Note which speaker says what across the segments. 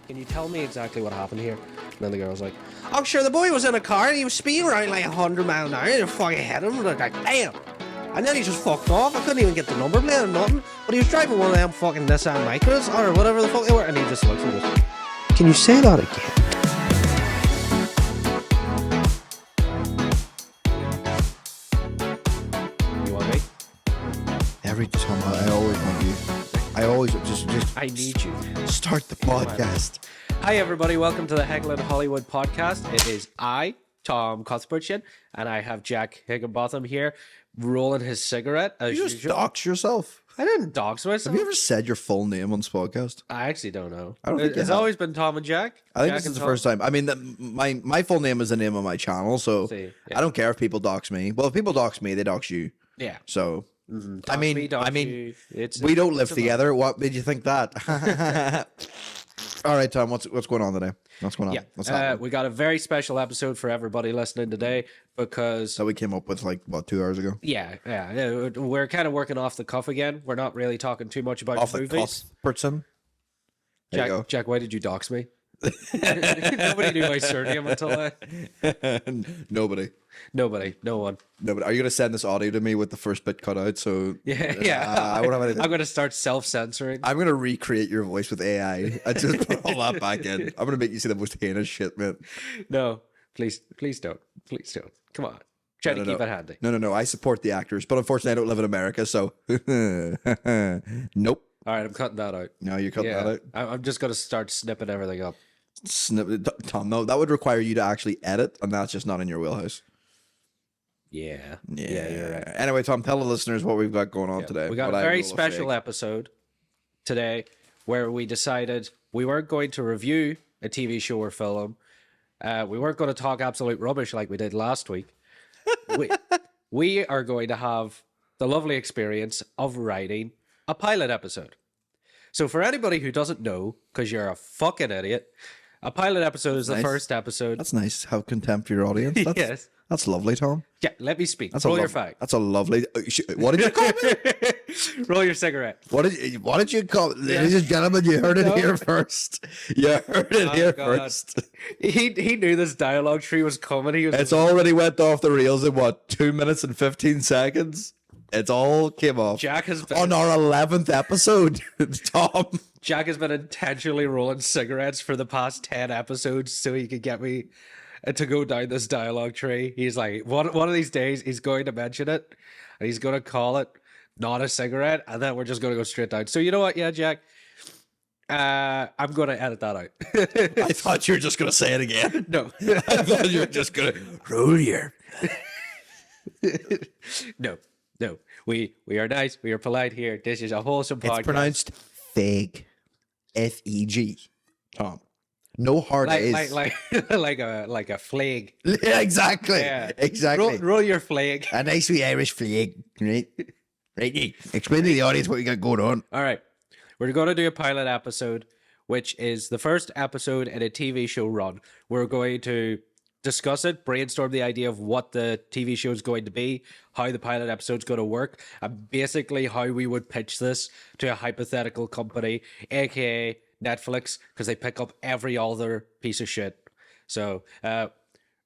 Speaker 1: Can you tell me exactly what happened here? And then the girl was like, oh, sure, the boy was in a car and he was speeding around like 100 miles an hour and fucking hit him. And I was like, damn. And then he just fucked off. I couldn't even get the number plate or nothing. But he was driving one of them fucking Nissan Micras or whatever the fuck they were. And he just looks and goes, can you say that again? You want me?
Speaker 2: Every time I always want you. I always just
Speaker 1: I need you.
Speaker 2: start the podcast.
Speaker 1: Hi, everybody. Welcome to the Hecklin Hollywood podcast. It is I, Tom Cuthbertson, and I have Jack Higginbotham here rolling his cigarette as
Speaker 2: You just
Speaker 1: usual.
Speaker 2: dox yourself.
Speaker 1: I didn't dox myself.
Speaker 2: Have you ever said your full name on this podcast?
Speaker 1: I actually don't know.
Speaker 2: I don't think you
Speaker 1: It's
Speaker 2: have.
Speaker 1: always been Tom and Jack.
Speaker 2: I think
Speaker 1: Jack
Speaker 2: this is
Speaker 1: and
Speaker 2: the
Speaker 1: Tom.
Speaker 2: first time. I mean, my full name is the name of my channel, so
Speaker 1: See, yeah.
Speaker 2: I don't care if people dox me. Well, if people dox me, they dox you.
Speaker 1: Yeah.
Speaker 2: So
Speaker 1: Dox
Speaker 2: I mean,
Speaker 1: me, dox
Speaker 2: I mean,
Speaker 1: you. It's
Speaker 2: we don't live
Speaker 1: it's a
Speaker 2: together. What made you think that? All right, Tom. What's going on today? What's going on?
Speaker 1: Yeah,
Speaker 2: What's happening?
Speaker 1: we got a very special episode for everybody listening today because
Speaker 2: That we came up with like what 2 hours ago.
Speaker 1: yeah, we're kind of working off the cuff again. We're not really talking too much about
Speaker 2: Off the
Speaker 1: movies.
Speaker 2: Cuthbertson. There you go.
Speaker 1: Jack, why did you dox me? Nobody knew my surname until I.
Speaker 2: Nobody.
Speaker 1: Nobody, no one.
Speaker 2: Nobody. Are you gonna send this audio to me with the first bit cut out? So
Speaker 1: Yeah.
Speaker 2: I won't have anything.
Speaker 1: I'm gonna start self-censoring.
Speaker 2: I'm gonna recreate your voice with AI. I just put all that back in. I'm gonna make you see the most heinous shit, man.
Speaker 1: No, please don't. Please don't. Come on. Try to keep it handy.
Speaker 2: No. I support the actors, but unfortunately, I don't live in America, so nope.
Speaker 1: All right, I'm cutting that out.
Speaker 2: No, you're cutting
Speaker 1: Yeah,
Speaker 2: that out.
Speaker 1: I'm just gonna start snipping everything up.
Speaker 2: Tom, no, that would require you to actually edit, and that's just not in your wheelhouse.
Speaker 1: Yeah,
Speaker 2: Yeah,
Speaker 1: you're right.
Speaker 2: Anyway, Tom, tell the listeners what we've got going on today.
Speaker 1: We got
Speaker 2: What
Speaker 1: a
Speaker 2: I
Speaker 1: very
Speaker 2: roll
Speaker 1: special
Speaker 2: fake.
Speaker 1: episode today where we decided we weren't going to review a TV show or film. We weren't going to talk absolute rubbish like we did last week. we are going to have the lovely experience of writing a pilot episode. So for anybody who doesn't know, because you're a fucking idiot, a pilot episode is the
Speaker 2: nice.
Speaker 1: first episode.
Speaker 2: That's nice. Have contempt for your audience. That's,
Speaker 1: Yes.
Speaker 2: that's lovely, Tom.
Speaker 1: Yeah, let me speak.
Speaker 2: That's
Speaker 1: Roll
Speaker 2: a
Speaker 1: your
Speaker 2: lov-
Speaker 1: fact.
Speaker 2: That's a lovely. What did you call me?
Speaker 1: Roll your cigarette.
Speaker 2: What did you call? Ladies and gentlemen, you heard it here first. You heard it here
Speaker 1: God.
Speaker 2: first.
Speaker 1: He knew this dialogue tree was coming. He was
Speaker 2: It's already went off the rails in what 2 minutes and 15 seconds. It's all came off.
Speaker 1: Jack has been
Speaker 2: On our 11th episode, Tom.
Speaker 1: Jack has been intentionally rolling cigarettes for the past 10 episodes so he could get me to go down this dialogue tree. He's like, one of these days he's going to mention it and he's going to call it not a cigarette, and then we're just going to go straight down. So you know what? Yeah, Jack, I'm going to edit that out.
Speaker 2: I thought you were just going to say it again.
Speaker 1: No.
Speaker 2: I thought you were just going to roll your.
Speaker 1: No. We are nice. We are polite here. This is a wholesome podcast.
Speaker 2: It's pronounced feg. F-E-G. Tom. No hard A's.
Speaker 1: like a flag.
Speaker 2: Yeah, exactly.
Speaker 1: Yeah.
Speaker 2: Exactly.
Speaker 1: Roll your flag.
Speaker 2: A nice wee Irish flag, right? Right. Explain to the audience what you got going on.
Speaker 1: All right. We're going to do a pilot episode, which is the first episode in a TV show run. We're going to discuss it, brainstorm the idea of what the TV show is going to be, how the pilot episode is going to work, and basically how we would pitch this to a hypothetical company, aka Netflix, because they pick up every other piece of shit. So,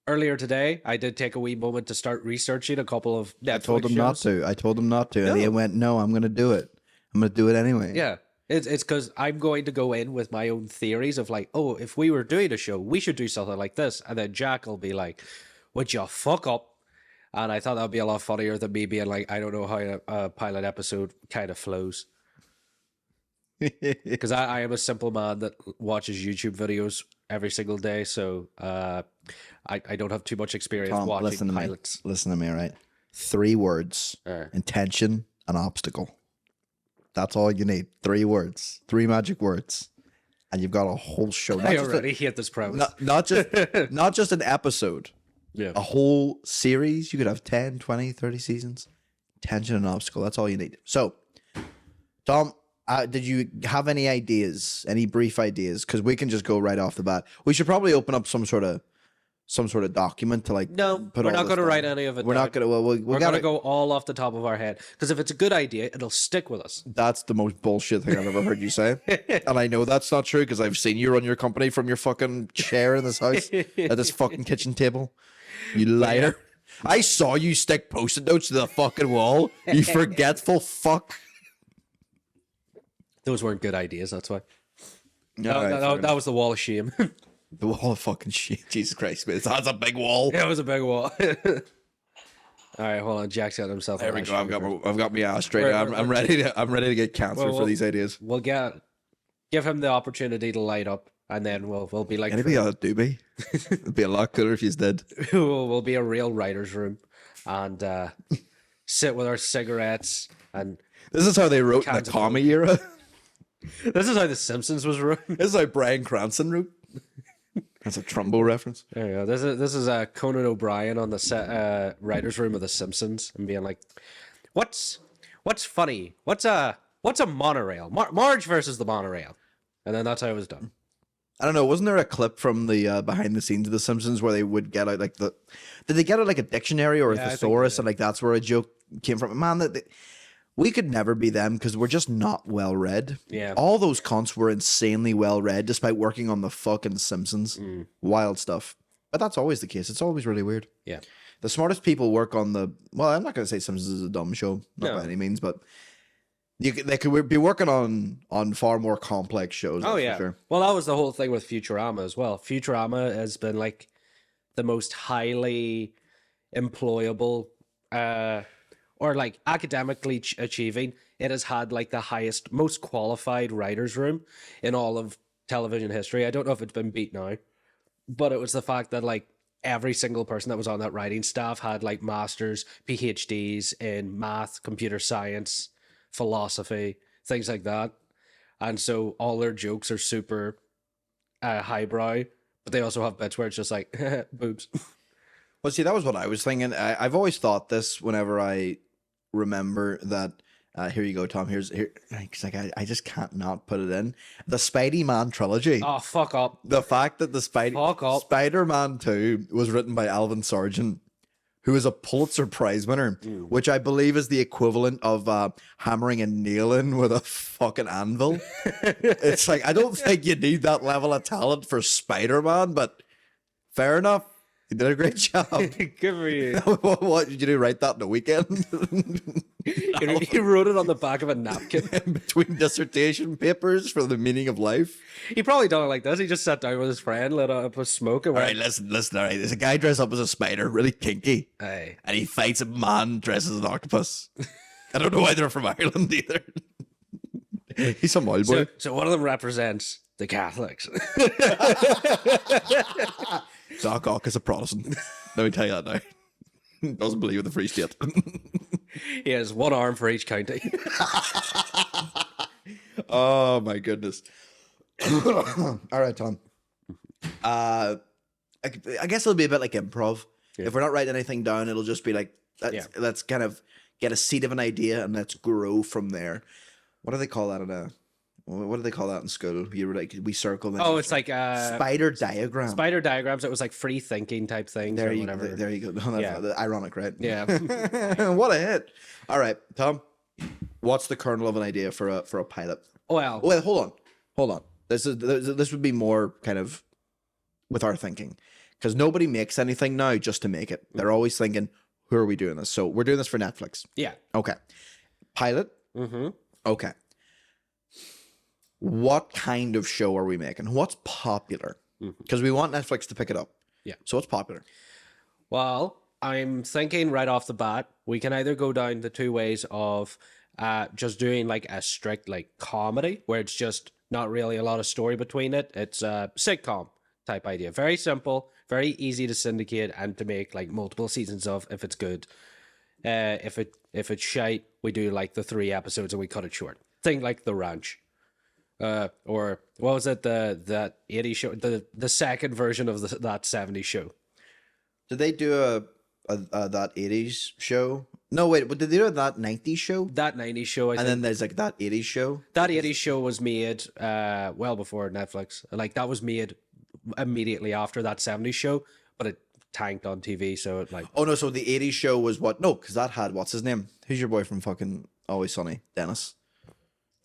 Speaker 1: earlier today, I did take a wee moment to start researching a couple of Netflix
Speaker 2: I told them not
Speaker 1: shows.
Speaker 2: to. I told them not to.
Speaker 1: No.
Speaker 2: And they went, no, I'm going to do it. I'm going to do it anyway.
Speaker 1: Yeah. It's because I'm going to go in with my own theories of like, oh, if we were doing a show, we should do something like this. And then Jack will be like, would you fuck up? And I thought that would be a lot funnier than me being like, I don't know how a pilot episode kind of flows. Because I am a simple man that watches YouTube videos every single day. So I don't have too much experience
Speaker 2: Tom,
Speaker 1: watching
Speaker 2: listen to
Speaker 1: pilots.
Speaker 2: me. Listen to me, right? 3 words. Intention and obstacle. That's all you need. 3 words. 3 magic words. And you've got a whole show.
Speaker 1: I already hate this premise.
Speaker 2: Not just an episode.
Speaker 1: Yeah.
Speaker 2: A whole series. You could have 10, 20, 30 seasons. Intention and obstacle. That's all you need. So, Tom, did you have any ideas? Any brief ideas? Because we can just go right off the bat. We should probably open up some sort of some sort of document to like.
Speaker 1: No,
Speaker 2: put
Speaker 1: we're
Speaker 2: all
Speaker 1: not
Speaker 2: this
Speaker 1: going to
Speaker 2: down?
Speaker 1: write any of it.
Speaker 2: We're
Speaker 1: down.
Speaker 2: not going to. Well, we
Speaker 1: We're
Speaker 2: got
Speaker 1: going to go all off the top of our head because if it's a good idea, it'll stick with us.
Speaker 2: That's the most bullshit thing I've ever heard you say, and I know that's not true because I've seen you run your company from your fucking chair in this house at this fucking kitchen table. You liar! I saw you stick post-it notes to the fucking wall. You forgetful fuck.
Speaker 1: Those weren't good ideas. That's why.
Speaker 2: All right,
Speaker 1: That was the wall of shame.
Speaker 2: the wall of fucking shit. Jesus Christ, man. That's a big wall.
Speaker 1: It was a big wall. All right, hold on. Jack's got himself.
Speaker 2: There we go. I've got my ass straight. I'm ready to get cancer for these ideas.
Speaker 1: We'll give him the opportunity to light up, and then we'll be like.
Speaker 2: Maybe I'll do be. It'd be a lot cooler if you did.
Speaker 1: We'll be a real writer's room, and sit with our cigarettes. And
Speaker 2: this is how they wrote in the commie era.
Speaker 1: This is how The Simpsons was written.
Speaker 2: This is how Bryan Cranston wrote. That's a Trumbo reference.
Speaker 1: There you go. This is Conan O'Brien on the writers' room of The Simpsons, and being like, "What's funny? What's a monorail? Marge versus the monorail," and then that's how it was done.
Speaker 2: I don't know. Wasn't there a clip from the behind the scenes of The Simpsons where they would get out like did they get out like a dictionary or a thesaurus and like that's where a joke came from? Man, we could never be them because we're just not well read.
Speaker 1: Yeah.
Speaker 2: All those cunts were insanely well read despite working on the fucking Simpsons. Wild stuff. But that's always the case. It's always really weird.
Speaker 1: Yeah.
Speaker 2: The smartest people work on well, I'm not going to say Simpsons is a dumb show. Not by any means, but they could be working on far more complex shows.
Speaker 1: Oh, yeah.
Speaker 2: For sure.
Speaker 1: Well, that was the whole thing with Futurama as well. Futurama has been like the most highly employable or like academically achieving. It has had like the highest, most qualified writers' room in all of television history. I don't know if it's been beat now, but it was the fact that like every single person that was on that writing staff had like masters, PhDs in math, computer science, philosophy, things like that. And so all their jokes are super highbrow, but they also have bits where it's just like boobs.
Speaker 2: Well, see, that was what I was thinking. I've always thought this whenever I remember that. Here you go, Tom. Here. Cause like I just can't not put it in the Spidey-Man trilogy.
Speaker 1: Oh, fuck up!
Speaker 2: The fact that the Spider-Man 2 was written by Alvin Sargent, who is a Pulitzer Prize winner, which I believe is the equivalent of hammering a nail in with a fucking anvil. It's like I don't think you need that level of talent for Spider-Man, but fair enough. You did a great job.
Speaker 1: Good for you.
Speaker 2: What did you do? Write that in a weekend?
Speaker 1: He wrote it on the back of a napkin.
Speaker 2: In between dissertation papers for the meaning of life.
Speaker 1: He probably done it like this. He just sat down with his friend, lit up a smoke, and
Speaker 2: all right, listen. All right, there's a guy dressed up as a spider, really kinky,
Speaker 1: Aye.
Speaker 2: and he fights a man dressed as an octopus. I don't know why they're from Ireland either. He's some old boy.
Speaker 1: So one of them represents the Catholics.
Speaker 2: Doc Ock is a Protestant. Let me tell you that now. Doesn't believe in the Free State.
Speaker 1: He has one arm for each county.
Speaker 2: Oh my goodness. All right, Tom. I guess it'll be a bit like improv. Yeah. If we're not writing anything down, it'll just be like let's kind of get a seed of an idea and let's grow from there. What do they call that what do they call that in school? You were like we circle.
Speaker 1: Oh, it's like
Speaker 2: spider diagram.
Speaker 1: Spider diagrams. It was like free thinking type thing.
Speaker 2: There you go. No, that's ironic, right?
Speaker 1: Yeah.
Speaker 2: What a hit! All right, Tom. What's the kernel of an idea for a pilot?
Speaker 1: Well,
Speaker 2: wait, hold on. This would be more kind of with our thinking, because nobody makes anything now just to make it. They're always thinking, who are we doing this? So we're doing this for Netflix.
Speaker 1: Yeah.
Speaker 2: Okay. Pilot.
Speaker 1: Mm-hmm.
Speaker 2: Okay. What kind of show are we making? What's popular? Because we want Netflix to pick it up.
Speaker 1: Yeah.
Speaker 2: So what's popular?
Speaker 1: Well, I'm thinking right off the bat, we can either go down the two ways of just doing like a strict like comedy where it's just not really a lot of story between it. It's a sitcom type idea. Very simple, very easy to syndicate and to make like multiple seasons of if it's good. If it's shite, we do like the 3 episodes and we cut it short. Think like The Ranch. Or what was it? That 80s show, the second version of that 70s show.
Speaker 2: Did they do a that 80s show? No, wait, but did they do that 90s show?
Speaker 1: That 90s show, I think.
Speaker 2: Then there's like that 80s show.
Speaker 1: That 80s show was made well before Netflix. Like that was made immediately after that 70s show, but it tanked on TV. So it like,
Speaker 2: Oh no, so the 80s show was what? No, because that had what's his name? Who's your boy from fucking Always Sunny? Dennis.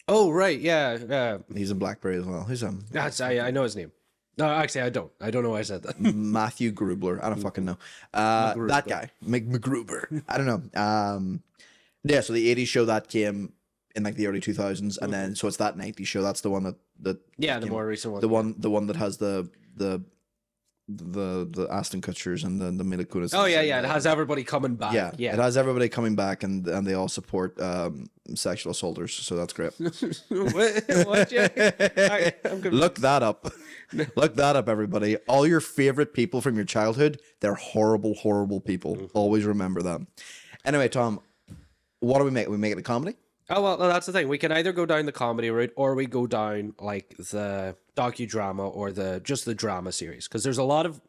Speaker 1: oh right, yeah,
Speaker 2: He's in Blackberry as well. Who's
Speaker 1: that's I know his name. No, actually, I don't. I don't know why I said that.
Speaker 2: Matthew Grubler. I don't fucking know. That guy, McGruber. I don't know. Yeah, so the 80s show that came in like the early 2000s, and then so it's that 90s show. That's the one that
Speaker 1: Yeah, the more recent one.
Speaker 2: the one that has the Aston Kutchers and the Mila Kunis.
Speaker 1: Oh yeah, yeah. It has everybody coming back.
Speaker 2: Yeah,
Speaker 1: Yeah.
Speaker 2: it has everybody coming back, and they all support sexual assaulters. So that's great.
Speaker 1: What? I'm gonna...
Speaker 2: Look that up. Look that up, everybody. All your favorite people from your childhood, they're horrible, horrible people. Always remember that. Anyway, Tom, what do we make? We make it a comedy?
Speaker 1: Oh well, no, that's the thing. We can either go down the comedy route, or we go down like the docudrama or just the drama series, because there's a lot of.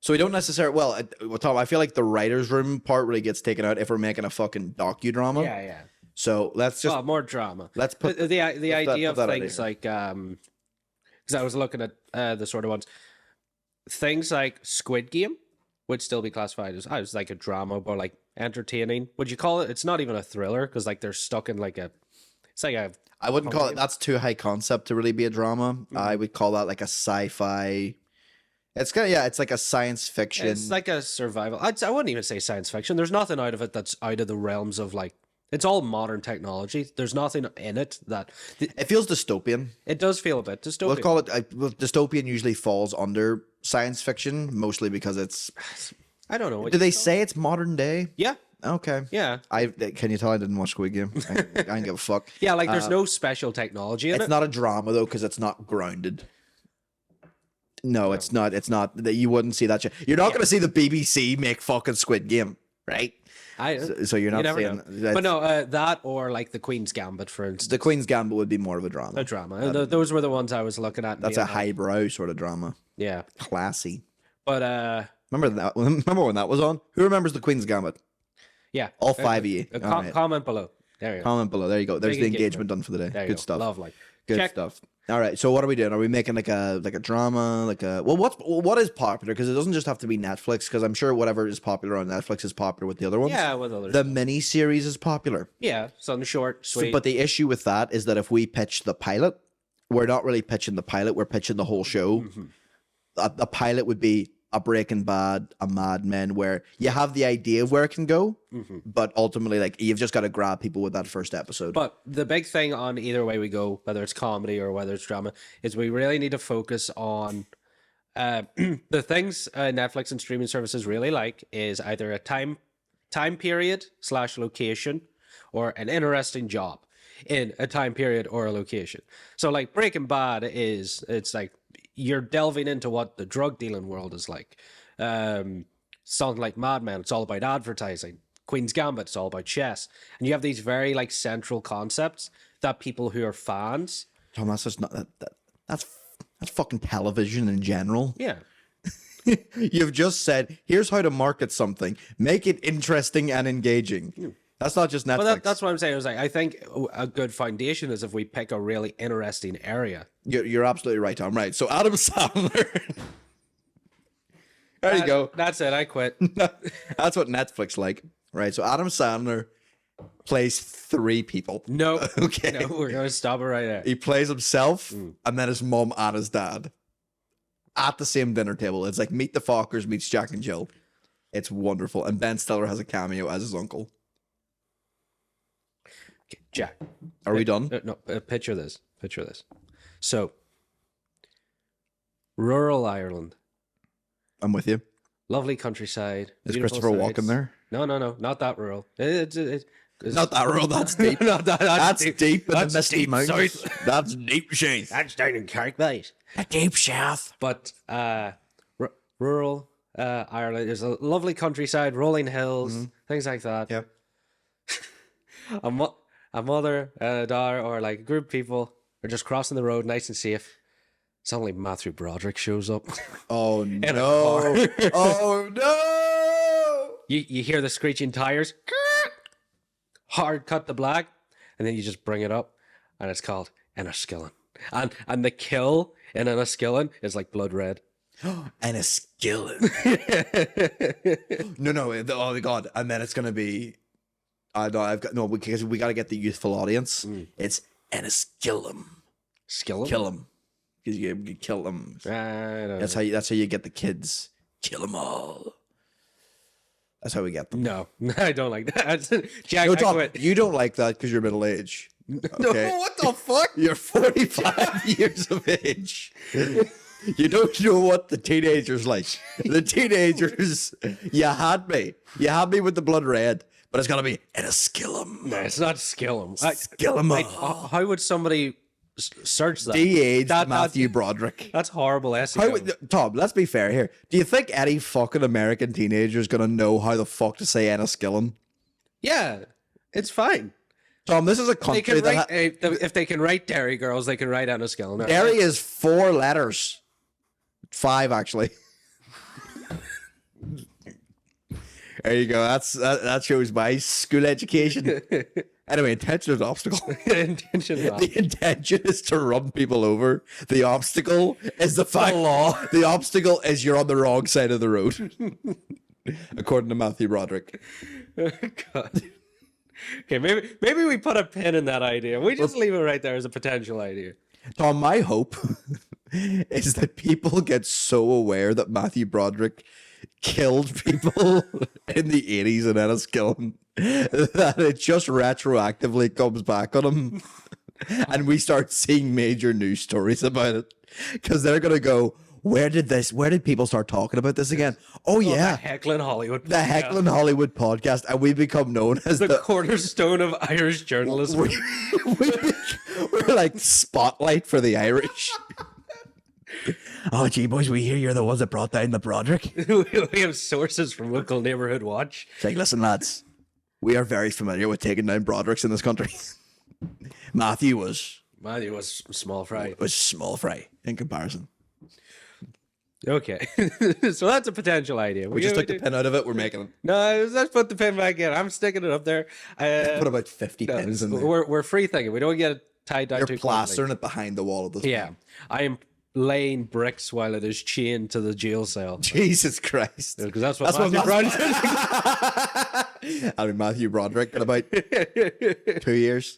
Speaker 2: So we don't necessarily. Well, Tom, I feel like the writers' room part really gets taken out if we're making a fucking docudrama.
Speaker 1: Yeah, yeah.
Speaker 2: So let's just
Speaker 1: more drama.
Speaker 2: let's put
Speaker 1: the idea of
Speaker 2: that
Speaker 1: things like because I was looking at the sort of ones, things like Squid Game would still be classified as like a drama, but like entertaining. Would you call it? It's not even a thriller because like they're stuck in like it's like a.
Speaker 2: I wouldn't call it. That's too high concept to really be a drama. I would call that like a sci-fi. It's kind of it's like a science fiction.
Speaker 1: It's like a survival. I wouldn't even say science fiction. There's nothing out of it that's out of the realms of like. It's all modern technology. There's nothing in it that.
Speaker 2: It feels dystopian.
Speaker 1: It does feel a bit dystopian.
Speaker 2: We'll call it. Dystopian usually falls under science fiction, mostly because it's.
Speaker 1: I don't know.
Speaker 2: Do they say it's modern day?
Speaker 1: Yeah.
Speaker 2: Okay.
Speaker 1: Yeah.
Speaker 2: Can you tell I didn't watch Squid Game? I don't give a fuck.
Speaker 1: Yeah, like there's no special technology in it.
Speaker 2: It's not a drama though, because it's not grounded. No, it's not. It's not that you wouldn't see that shit. You're not going to see the BBC make fucking Squid Game, right? So you're not saying
Speaker 1: that. But no, that or like the Queen's Gambit, for instance.
Speaker 2: The Queen's Gambit would be more of a drama.
Speaker 1: A drama. Those were the ones I was looking at.
Speaker 2: That's a highbrow sort of drama.
Speaker 1: Yeah.
Speaker 2: Classy.
Speaker 1: But
Speaker 2: remember that? Remember when that was on? Who remembers the Queen's Gambit?
Speaker 1: Yeah.
Speaker 2: All five of you.
Speaker 1: Comment below. There you go.
Speaker 2: Comment below. There you go. There's the engagement done for the day. Good stuff.
Speaker 1: Lovely.
Speaker 2: Good stuff. All right. So what are we doing? Are we making like a drama? What is popular? Because it doesn't just have to be Netflix. Because I'm sure whatever is popular on Netflix is popular with the other ones.
Speaker 1: Yeah, with others.
Speaker 2: The mini series is popular.
Speaker 1: Yeah, something short, sweet.
Speaker 2: But the issue with that is that if we pitch the pilot, we're not really pitching the pilot. We're pitching the whole show. Mm-hmm. A pilot would be a Breaking Bad, a Mad Men, where you have the idea of where it can go, but ultimately, like, you've just got to grab people with that first episode.
Speaker 1: But the big thing on either way we go, whether it's comedy or whether it's drama, is we really need to focus on the things Netflix and streaming services really like is either a time period / location or an interesting job in a time period or a location. So like Breaking Bad it's like you're delving into what the drug dealing world is like. Something like Mad Men, it's all about advertising. Queen's Gambit, it's all about chess. And you have these very like central concepts that people who are fans.
Speaker 2: Tom, that's just not that's fucking television in general.
Speaker 1: Yeah.
Speaker 2: You've just said, here's how to market something. Make it interesting and engaging. That's not just Netflix.
Speaker 1: But that's what I'm saying. I think a good foundation is if we pick a really interesting area.
Speaker 2: You're absolutely right, Tom. Right. So Adam Sandler. There you go.
Speaker 1: That's it. I quit.
Speaker 2: That's what Netflix like. Right. So Adam Sandler plays 3 people.
Speaker 1: No.
Speaker 2: Okay.
Speaker 1: No, we're going to stop it right there.
Speaker 2: He plays himself and then his mom and his dad at the same dinner table. It's like Meet the Fockers meets Jack and Jill. It's wonderful. And Ben Stiller has a cameo as his uncle.
Speaker 1: Jack,
Speaker 2: are we done?
Speaker 1: No, picture this. So, rural Ireland.
Speaker 2: I'm with you.
Speaker 1: Lovely countryside.
Speaker 2: Is Christopher Walken there?
Speaker 1: No, not that rural. It's
Speaker 2: not that rural. That's deep. That's deep in the Misty Mountains. That's deep south.
Speaker 1: That's down in Carrickbait.
Speaker 2: A deep south.
Speaker 1: But rural Ireland. There's a lovely countryside, rolling hills, things like that.
Speaker 2: Yeah.
Speaker 1: A mother and a daughter or like a group of people are just crossing the road nice and safe. Suddenly Matthew Broderick shows up.
Speaker 2: Oh no. Oh no.
Speaker 1: You hear the screeching tires. Hard cut to black. And then you just bring it up. And it's called Enniskillen. And the kill in Enniskillen is like blood red.
Speaker 2: And a skillet. No. Oh my God. And then it's gonna be. Because we got to get the youthful audience. It's and a skillum.
Speaker 1: Skillum?
Speaker 2: Kill them. Because you kill them. That's how you get the kids. Kill them all. That's how we get them.
Speaker 1: No, I don't like that. Jack,
Speaker 2: No,
Speaker 1: I
Speaker 2: Tom,
Speaker 1: quit.
Speaker 2: you don't like that because you're middle age. Okay?
Speaker 1: No, what the fuck?
Speaker 2: You're 45 years of age. You don't know what the teenagers like. The teenagers, you had me. You had me with the blood red, but it's gonna be in a skillum.
Speaker 1: No, it's not skillum.
Speaker 2: Skillum.
Speaker 1: Like, how would somebody search that?
Speaker 2: De-aged Matthew Broderick.
Speaker 1: That's horrible SEO.
Speaker 2: Tom, let's be fair here. Do you think any fucking American teenager is gonna know how the fuck to say Enniskillen?
Speaker 1: Yeah, it's fine.
Speaker 2: Tom, this is a country that
Speaker 1: if they can write Derry Girls, they can write Enniskillen.
Speaker 2: Derry is 4 letters. 5 actually. There you go. That shows my school education. Anyway, intention is obstacle. The intention is to run people over. The obstacle is the fact.
Speaker 1: law.
Speaker 2: The obstacle is you're on the wrong side of the road. According to Matthew Broderick.
Speaker 1: God. Okay, maybe we put a pin in that idea. We just leave it right there as a potential idea.
Speaker 2: Tom, my hope is that people get so aware that Matthew Broderick killed people in the 80s in Enniskillen that it just retroactively comes back on him. And we start seeing major news stories about it. Because they're going to go, where did people start talking about this again? Oh yeah.
Speaker 1: The Hecklin Hollywood podcast.
Speaker 2: The Hecklin Hollywood podcast. And we become known as
Speaker 1: the cornerstone of Irish journalism.
Speaker 2: We're like spotlight for the Irish. Oh, gee, boys, we hear you're the ones that brought down the Broderick.
Speaker 1: We have sources from local neighborhood watch.
Speaker 2: It's like, listen, lads, we are very familiar with taking down Brodericks in this country. Matthew was
Speaker 1: small fry.
Speaker 2: Was small fry in comparison.
Speaker 1: Okay, so that's a potential idea.
Speaker 2: We just took the pin out of it. We're making it.
Speaker 1: No, let's put the pin back in. I'm sticking it up there.
Speaker 2: Put about 50 pins in there.
Speaker 1: We're free thinking. We don't get it tied down.
Speaker 2: You're plastering it behind the wall of this.
Speaker 1: Yeah, I am laying bricks while it is chained to the jail cell.
Speaker 2: Jesus Christ!
Speaker 1: Because that's what Matthew Broderick.
Speaker 2: I mean, Matthew Broderick in about 2 years.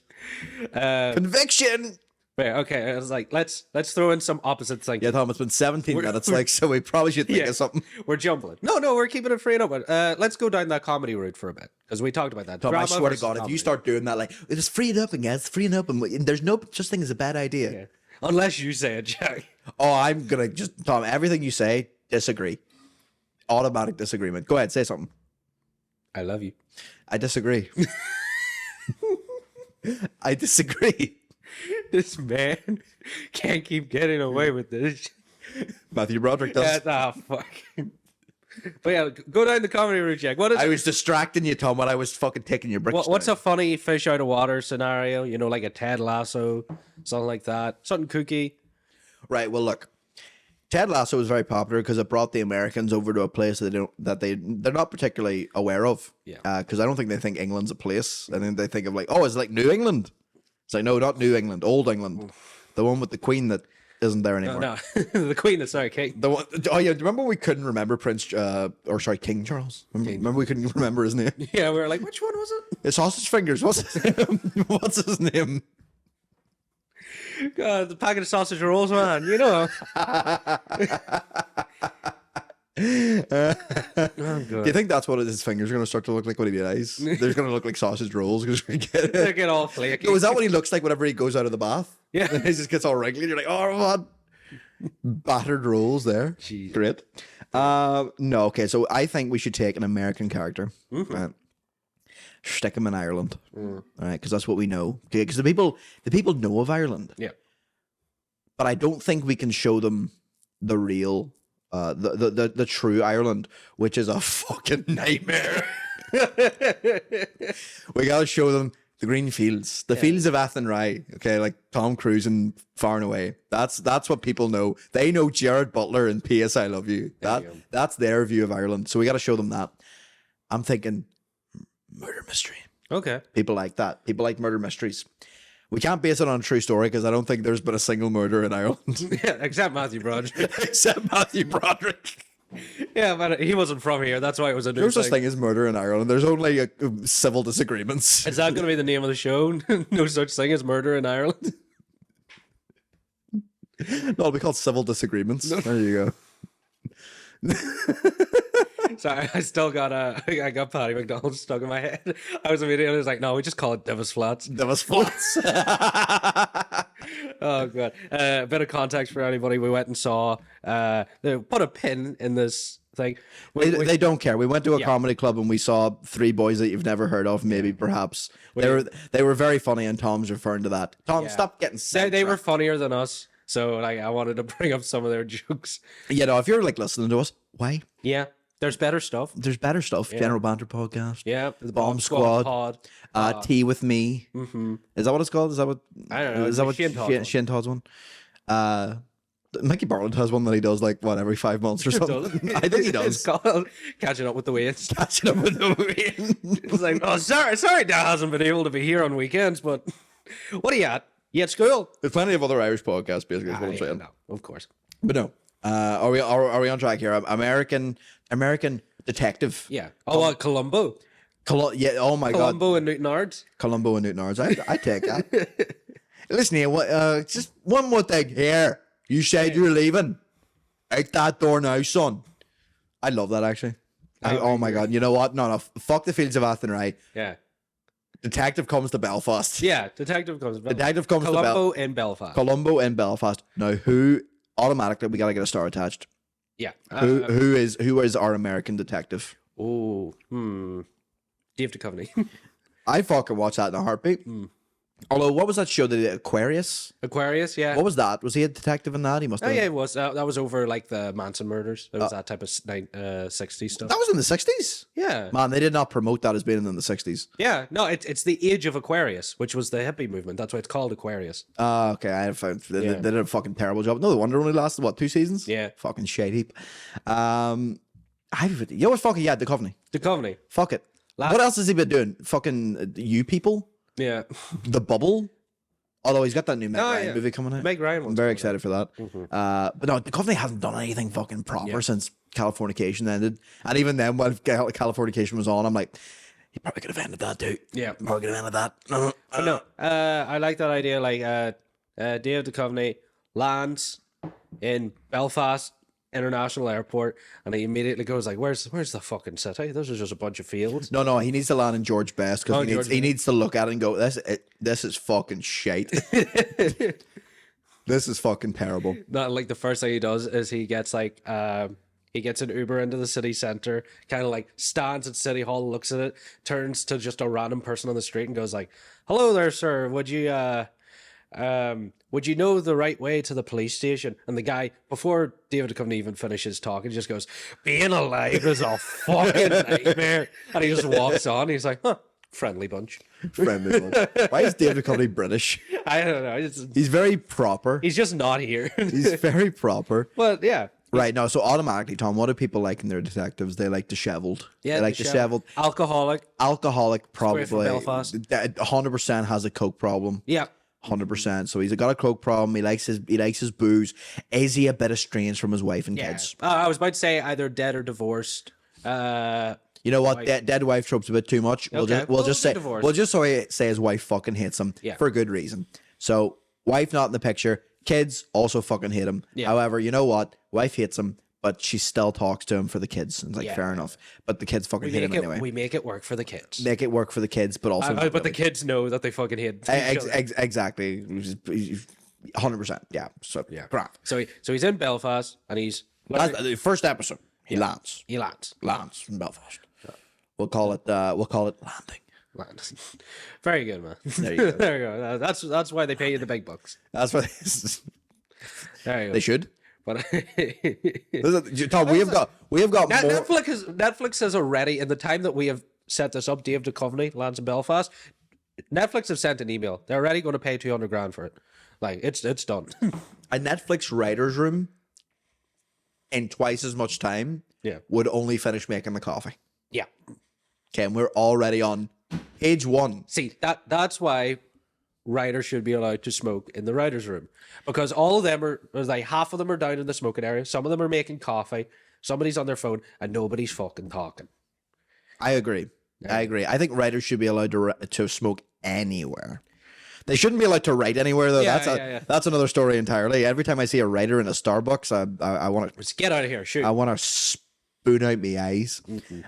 Speaker 2: Conviction.
Speaker 1: Right, okay, I was like, let's throw in some opposite thinking.
Speaker 2: Yeah, Tom, it's been 17 minutes, so we probably should think of something.
Speaker 1: We're jumping. No, we're keeping it free and open. Let's go down that comedy route for a bit, because we talked about that.
Speaker 2: Tom, I swear to God, if you start doing that, like, it's free and open, guys, free and open, there's no such thing as a bad idea.
Speaker 1: Yeah. Unless you say it, Jack.
Speaker 2: Oh, I'm gonna just, Tom, everything you say, disagree. Automatic disagreement. Go ahead, say something.
Speaker 1: I love you.
Speaker 2: I disagree. I disagree.
Speaker 1: This man can't keep getting away with this.
Speaker 2: Matthew Broderick does.
Speaker 1: Fuck. But yeah, go down the comedy route, Jack.
Speaker 2: I was distracting you, Tom, when I was fucking taking your bricks.
Speaker 1: What's a funny fish out of water scenario? You know, like a Ted Lasso, something like that. Something kooky.
Speaker 2: Right. Well, look, Ted Lasso was very popular because it brought the Americans over to a place that they're not particularly aware of.
Speaker 1: Yeah.
Speaker 2: Because I don't think they think England's a place. I think they think of like, oh, it's like New England. It's like, no, not New England, Old England, the one with the Queen that isn't there anymore.
Speaker 1: No. The Queen that's sorry, King.
Speaker 2: The one. Oh yeah, remember we couldn't remember King Charles. Remember we couldn't remember his name.
Speaker 1: Yeah, we were like, which one was it?
Speaker 2: It's Sausage Fingers. What's his name?
Speaker 1: God, the packet of sausage rolls, man. You know.
Speaker 2: Do you think that's what his fingers are going to start to look like when he dies? They're going to look like sausage rolls because we
Speaker 1: they get all flaky.
Speaker 2: Oh, is that what he looks like whenever he goes out of the bath?
Speaker 1: Yeah,
Speaker 2: he just gets all wrinkly. You're like, oh man, battered rolls there.
Speaker 1: Jeez.
Speaker 2: Great. No, okay. So I think we should take an American character, right? Stick him in Ireland, all right? Because that's what we know. Because the people know of Ireland.
Speaker 1: Yeah,
Speaker 2: but I don't think we can show them the real. The true Ireland, which is a fucking nightmare. We gotta show them the green fields, the fields of Athenry. Okay, like Tom Cruise and Far and Away. That's what people know. They know Jared Butler and P.S. I Love You. That's their view of Ireland. So we gotta show them that. I'm thinking murder mystery.
Speaker 1: Okay.
Speaker 2: People like that. People like murder mysteries. We can't base it on a true story because I don't think there's been a single murder in Ireland.
Speaker 1: Yeah, except Matthew Broderick.
Speaker 2: Except Matthew Broderick.
Speaker 1: Yeah, but he wasn't from here. That's why it was a new
Speaker 2: There's such thing as murder in Ireland. There's only civil disagreements.
Speaker 1: Is that going to be the name of the show? No such thing as murder in Ireland?
Speaker 2: No, it'll be called civil disagreements. No. There you go.
Speaker 1: Sorry, I still got I got Paddy McDonald stuck in my head. I was immediately like, no, we just call it Divis Flats.
Speaker 2: Divis Flats.
Speaker 1: Oh god. A bit of context for anybody. We went and saw. They put a pin in this thing.
Speaker 2: They don't care. We went to a comedy club and we saw three boys that you've never heard of. Maybe, perhaps they were very funny. And Tom's referring to that. Tom, stop getting sick.
Speaker 1: They were funnier than us. So like, I wanted to bring up some of their jokes.
Speaker 2: You know, if you're like listening to us, why?
Speaker 1: Yeah. There's better stuff.
Speaker 2: There's better stuff.
Speaker 1: Yeah.
Speaker 2: General Banter Podcast.
Speaker 1: Yeah.
Speaker 2: The Bomb Squad.
Speaker 1: Pod.
Speaker 2: Tea with Me.
Speaker 1: Mm-hmm.
Speaker 2: Is that what it's called? Is that what?
Speaker 1: I don't know.
Speaker 2: Is that what Shane Todd's one? Mickey Barland has one that he does like every 5 months or something. I think he does.
Speaker 1: It's called Catching Up with the Wains.
Speaker 2: Catching Up with the Wains.
Speaker 1: It's like, oh, sorry, Dad hasn't been able to be here on weekends, but what are you at? You at school?
Speaker 2: There's plenty of other Irish podcasts, basically. Is what I'm saying.
Speaker 1: No, of course.
Speaker 2: But no. Are we on track here? American detective.
Speaker 1: Yeah. Oh, Columbo.
Speaker 2: Yeah. Oh my God.
Speaker 1: Columbo and Newton Ards.
Speaker 2: Columbo and Newton Ards. I take that. Listen here. Just one more thing here. You said you were leaving. Out that door now, son. I love that actually. Oh my God. You know what? No. Fuck the fields of Athenry.
Speaker 1: Yeah.
Speaker 2: Detective comes to Belfast.
Speaker 1: Yeah. Detective comes to Belfast.
Speaker 2: Columbo
Speaker 1: in Belfast.
Speaker 2: Columbo in Belfast. Now, who automatically we gotta get a star attached?
Speaker 1: Yeah.
Speaker 2: Who is our American detective?
Speaker 1: Oh, Dave Duchovny.
Speaker 2: I fucking watched that in a heartbeat. Although, what was that show? The Aquarius?
Speaker 1: Aquarius, yeah.
Speaker 2: What was that? Was he a detective in that? He must have.
Speaker 1: Oh, yeah, it was. That was over like the Manson murders. It was that type of 60s stuff.
Speaker 2: That was in the 60s?
Speaker 1: Yeah.
Speaker 2: Man, they did not promote that as being in the 60s.
Speaker 1: Yeah, no, it's the age of Aquarius, which was the hippie movement. That's why it's called Aquarius.
Speaker 2: Okay, I found they did a fucking terrible job. No wonder it only lasted, what, 2 seasons?
Speaker 1: Yeah.
Speaker 2: Fucking shade heap. You know what's fucking, yeah, Duchovny.
Speaker 1: Duchovny.
Speaker 2: Fuck it. What else has he been doing? Fucking You People?
Speaker 1: Yeah.
Speaker 2: The Bubble? Although he's got that new Meg Ryan movie coming out.
Speaker 1: Meg Ryan
Speaker 2: I'm very excited for that. But no, Duchovny hasn't done anything fucking proper since Californication ended. And even then, when Californication was on, I'm like, he probably could have ended that, dude.
Speaker 1: Yeah.
Speaker 2: Probably could have ended that.
Speaker 1: No. I like that idea. Like, Dave Duchovny lands in Belfast International Airport, and he immediately goes like, "Where's the fucking city? This is just a bunch of fields."
Speaker 2: No, he needs to land in George Best because he needs to look at it and go, "This is fucking shite. This is fucking terrible."
Speaker 1: Not like the first thing he does is he gets like he gets an Uber into the city center, kind of like stands at City Hall, looks at it, turns to just a random person on the street and goes like, "Hello there, sir. Would you know the right way to the police station?" And the guy, before David Duchovny even finishes talking, just goes, "Being alive is a fucking nightmare." And he just walks on. He's like, "Huh, friendly bunch."
Speaker 2: Friendly bunch. Why is David Duchovny British?
Speaker 1: I don't know.
Speaker 2: He's very proper.
Speaker 1: He's just not here.
Speaker 2: He's very proper.
Speaker 1: But yeah.
Speaker 2: Right, no, so automatically, Tom, what do people like in their detectives? They like disheveled.
Speaker 1: Yeah,
Speaker 2: they like disheveled.
Speaker 1: Alcoholic,
Speaker 2: probably.
Speaker 1: From Belfast.
Speaker 2: 100% has a coke problem.
Speaker 1: Yeah.
Speaker 2: 100%. So he's got a coke problem. He likes his booze. Is he a bit estranged from his wife and kids?
Speaker 1: I was about to say either dead or divorced.
Speaker 2: You know what? Dead wife trope's a bit too much. We'll just say his wife fucking hates him for a good reason. So wife not in the picture. Kids also fucking hate him. Yeah. However, you know what? Wife hates him, but she still talks to him for the kids. And it's like, fair enough. But the kids fucking hate him anyway.
Speaker 1: We make it work for the kids.
Speaker 2: Make it work for the kids, but also...
Speaker 1: but the kids know that they fucking hate
Speaker 2: exactly. 100%. Yeah. So, yeah. Grand.
Speaker 1: So he's in Belfast, and he's...
Speaker 2: The first episode, he lands.
Speaker 1: Lands
Speaker 2: from Belfast. Yeah. We'll call it landing.
Speaker 1: Very good, man.
Speaker 2: There you go.
Speaker 1: There you go. That's why they pay you the big bucks.
Speaker 2: That's what
Speaker 1: there you go.
Speaker 2: They should.
Speaker 1: But
Speaker 2: Tom, we have got more.
Speaker 1: Netflix has already, in the time that we have set this up, Dave Duchovny lands in Belfast. Netflix have sent an email. They're already going to pay $200,000 for it. Like it's done.
Speaker 2: A Netflix writer's room in twice as much time would only finish making the coffee.
Speaker 1: Yeah.
Speaker 2: Okay, and we're already on page 1.
Speaker 1: See, that's why writers should be allowed to smoke in the writers' room, because all of them are like half of them are down in the smoking area. Some of them are making coffee. Somebody's on their phone, and nobody's fucking talking.
Speaker 2: I agree. I think writers should be allowed to smoke anywhere. They shouldn't be allowed to write anywhere, though. That's another story entirely. Every time I see a writer in a Starbucks, I want to
Speaker 1: just get out of here. Shoot.
Speaker 2: I want to spoon out my eyes.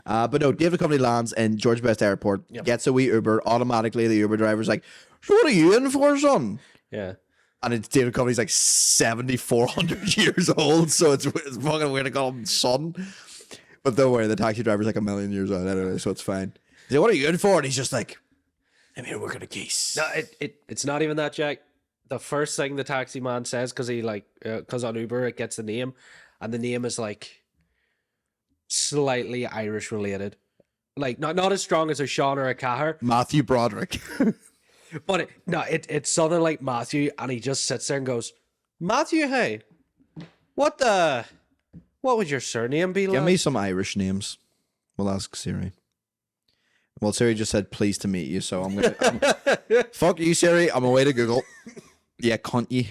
Speaker 2: But no, David Duchovny lands in George Best Airport, gets a wee Uber. Automatically, the Uber driver's like, "So what are you in for, son?"
Speaker 1: Yeah.
Speaker 2: And it's David Duchovny's like 7,400 years old, so it's fucking weird to call him son. But don't worry, the taxi driver's like 1,000,000 years old anyway, so it's fine. He's like, "What are you in for?" And he's just like, "I'm here working a case."
Speaker 1: No, it's not even that, Jack. The first thing the taxi man says, because on Uber it gets the name, and the name is like slightly Irish related, like not as strong as a Sean or a Cahir.
Speaker 2: Matthew Broderick.
Speaker 1: But it's something like Matthew, and he just sits there and goes, "Matthew, hey, what would your surname be?"
Speaker 2: Give me some Irish names. We'll ask Siri. Well, Siri just said, "Pleased to meet you," so I'm fuck you, Siri. I'm away to Google. Yeah, cunt you.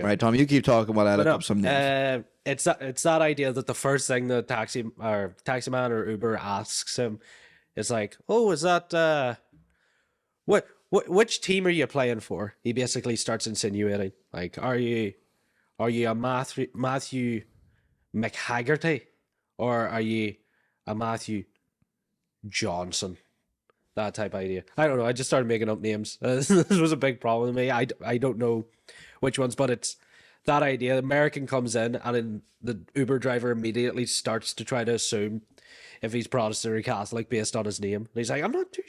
Speaker 2: Right, Tom, you keep talking while I look up some names.
Speaker 1: It's that idea that the first thing the taxi man or Uber asks him is like, "Oh, is that which team are you playing for?" He basically starts insinuating, like, are you a Matthew McHaggerty, or are you a Matthew Johnson? That type of idea. I don't know. I just started making up names. This was a big problem with me. I don't know which ones, but it's that idea. The American comes in, and then the Uber driver immediately starts to try to assume if he's Protestant or Catholic based on his name. And he's like, "I'm not too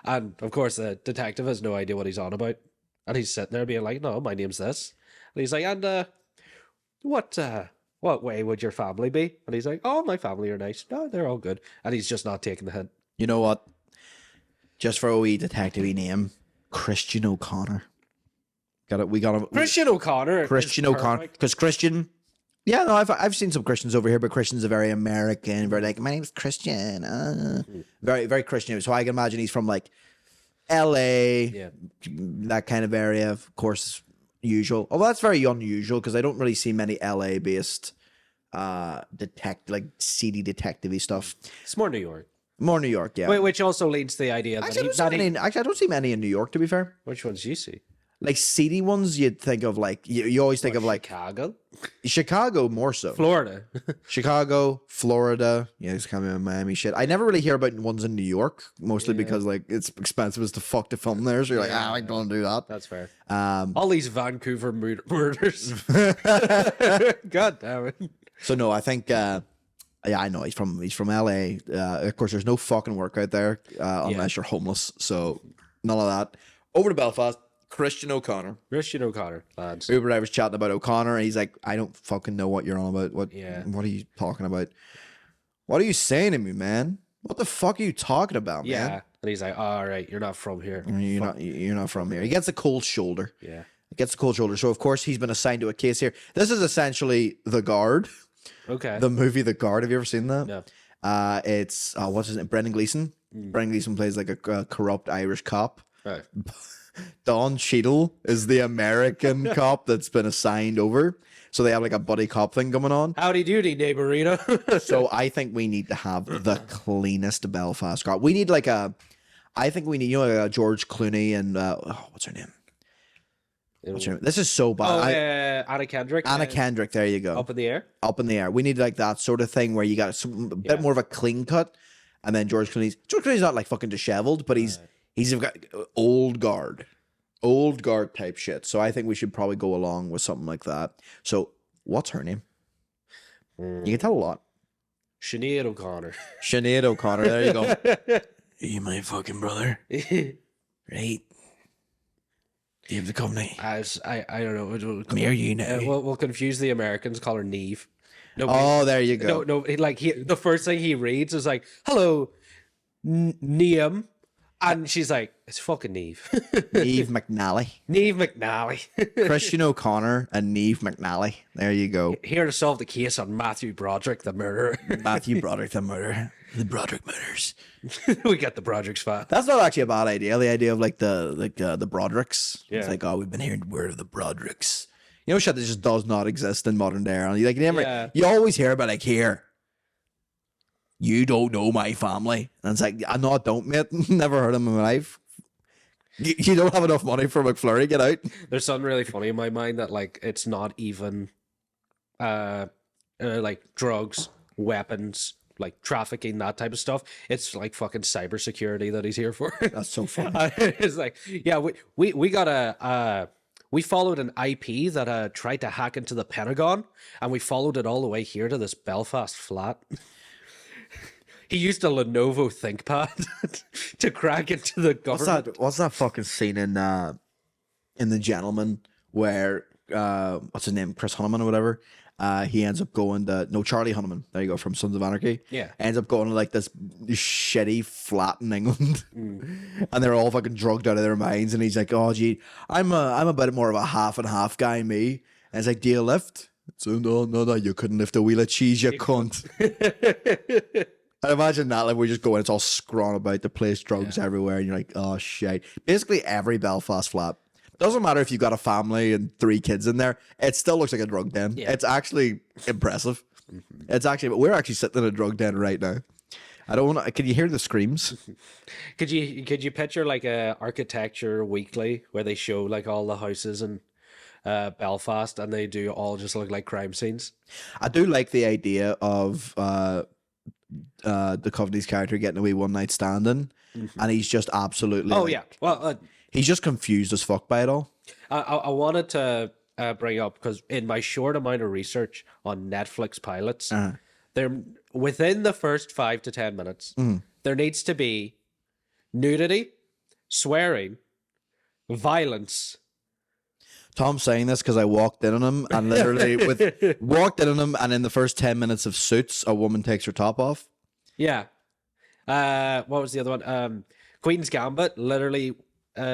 Speaker 1: And of course, the detective has no idea what he's on about. And he's sitting there being like, "No, my name's this." And he's like, "And what way would your family be?" And he's like, "Oh, my family are nice. No, they're all good." And he's just not taking the hint.
Speaker 2: You know what? Just for a wee detective-y name, Christian O'Connor. We got him.
Speaker 1: Christian O'Connor.
Speaker 2: Christian O'Connor. Because Christian... Yeah, no, I've seen some Christians over here, but Christian's a very American, very like, "My name's Christian." Very, very Christian. So I can imagine he's from like LA, that kind of area, of course, usual. Although that's very unusual because I don't really see many LA-based seedy detective-y stuff.
Speaker 1: It's more New York.
Speaker 2: More New York, yeah.
Speaker 1: Which also leads to the idea that
Speaker 2: actually, I don't see many in New York, to be fair.
Speaker 1: Which ones do you see?
Speaker 2: Like seedy ones, you'd think of like you always think of like Chicago more so.
Speaker 1: Florida,
Speaker 2: Chicago, Florida. Yeah, it's kind of Miami shit. I never really hear about ones in New York, mostly because like it's expensive as the fuck to film there. So you're like, I don't do that.
Speaker 1: That's fair. All these Vancouver murders. God damn it.
Speaker 2: So no, I think. Yeah, I know he's from LA. Of course, there's no fucking work out there unless you're homeless. So none of that. Over to Belfast. Christian O'Connor,
Speaker 1: lads.
Speaker 2: Uber driver's chatting about O'Connor, and he's like, "I don't fucking know what you're on about. What are you talking about? What are you saying to me, man? What the fuck are you talking about, man?"
Speaker 1: Yeah, and he's like, "All right, you're not from here.
Speaker 2: You're not from here." He gets a cold shoulder.
Speaker 1: Yeah,
Speaker 2: he gets a cold shoulder. So of course he's been assigned to a case here. This is essentially The Guard.
Speaker 1: Okay.
Speaker 2: The movie The Guard. Have you ever seen that?
Speaker 1: No.
Speaker 2: It's what's his name? Brendan Gleeson. Brendan Gleeson plays like a corrupt Irish cop.
Speaker 1: Right.
Speaker 2: Don Cheadle is the American cop that's been assigned over. So they have like a buddy cop thing going on.
Speaker 1: Howdy doody, neighborina.
Speaker 2: So I think we need to have the cleanest Belfast cop. We need I think we need, George Clooney and what's her name? This is so bad.
Speaker 1: Anna Kendrick.
Speaker 2: Anna Kendrick, there you go.
Speaker 1: Up in the air?
Speaker 2: Up in the air. We need like that sort of thing where you got a bit more of a clean cut. And then George Clooney's not like fucking disheveled, but he's got old guard type shit. So I think we should probably go along with something like that. So what's her name? You can tell a lot.
Speaker 1: Sinead O'Connor.
Speaker 2: Sinead O'Connor. There you go. Are you my fucking brother? Right. Dave the company.
Speaker 1: I don't know.
Speaker 2: Come here, you know.
Speaker 1: We'll confuse the Americans. Call her Neve.
Speaker 2: Oh, there you go.
Speaker 1: No. Like the first thing he reads is like, "Hello, Niam. And she's like, it's fucking Neve.
Speaker 2: Neve McNally.
Speaker 1: Neve McNally.
Speaker 2: Christian O'Connor and Neve McNally. There you go.
Speaker 1: Here to solve the case on Matthew Broderick, the murderer.
Speaker 2: Matthew Broderick, the murderer. The Broderick murders.
Speaker 1: We got the Broderick's fan.
Speaker 2: That's not actually a bad idea. The idea of like the Brodericks.
Speaker 1: Yeah.
Speaker 2: It's like, oh, we've been hearing word of the Brodericks. You know, shit that just does not exist in modern day. Like, you never, you always hear about like, here, you don't know my family, and it's like, I know I don't, mate. Never heard of them in my life. You don't have enough money for McFlurry. Get out.
Speaker 1: There's something really funny in my mind that like it's not even, like drugs, weapons, like trafficking, that type of stuff. It's like fucking cybersecurity that he's here for.
Speaker 2: That's so funny.
Speaker 1: It's like, yeah, we got we followed an IP that tried to hack into the Pentagon, and we followed it all the way here to this Belfast flat. He used a Lenovo ThinkPad to crack into the government.
Speaker 2: What's that fucking scene in The Gentleman where what's his name, Chris Hunneman or whatever? He ends up going to Charlie Hunneman. There you go, from Sons of Anarchy.
Speaker 1: Yeah,
Speaker 2: ends up going to like this shitty flat in England, and they're all fucking drugged out of their minds. And he's like, "Oh, gee, I'm a bit more of a half and half guy, me." And it's like, "Do you lift?" So no, you couldn't lift a wheel of cheese, you cunt. I imagine that, like, we just go and it's all scrawn about the place, drugs everywhere, and you're like, oh shit. Basically, every Belfast flat. Doesn't matter if you've got a family and 3 kids in there, it still looks like a drug den. Yeah. It's actually impressive. It's actually, but we're actually sitting in a drug den right now. I don't want to. Can you hear the screams?
Speaker 1: Could you picture like a Architecture Weekly where they show like all the houses in Belfast and they do all just look like crime scenes?
Speaker 2: I do like the idea of the Coveney's character getting a wee one night standing, and he's just absolutely he's just confused as fuck by it all.
Speaker 1: I wanted to bring up, because in my short amount of research on Netflix pilots, there within the first 5 to 10 minutes there needs to be nudity, swearing, violence.
Speaker 2: Tom's saying this because I walked in on him and literally walked in on him, and in the first 10 minutes of Suits, a woman takes her top off.
Speaker 1: Yeah. What was the other one? Queen's Gambit literally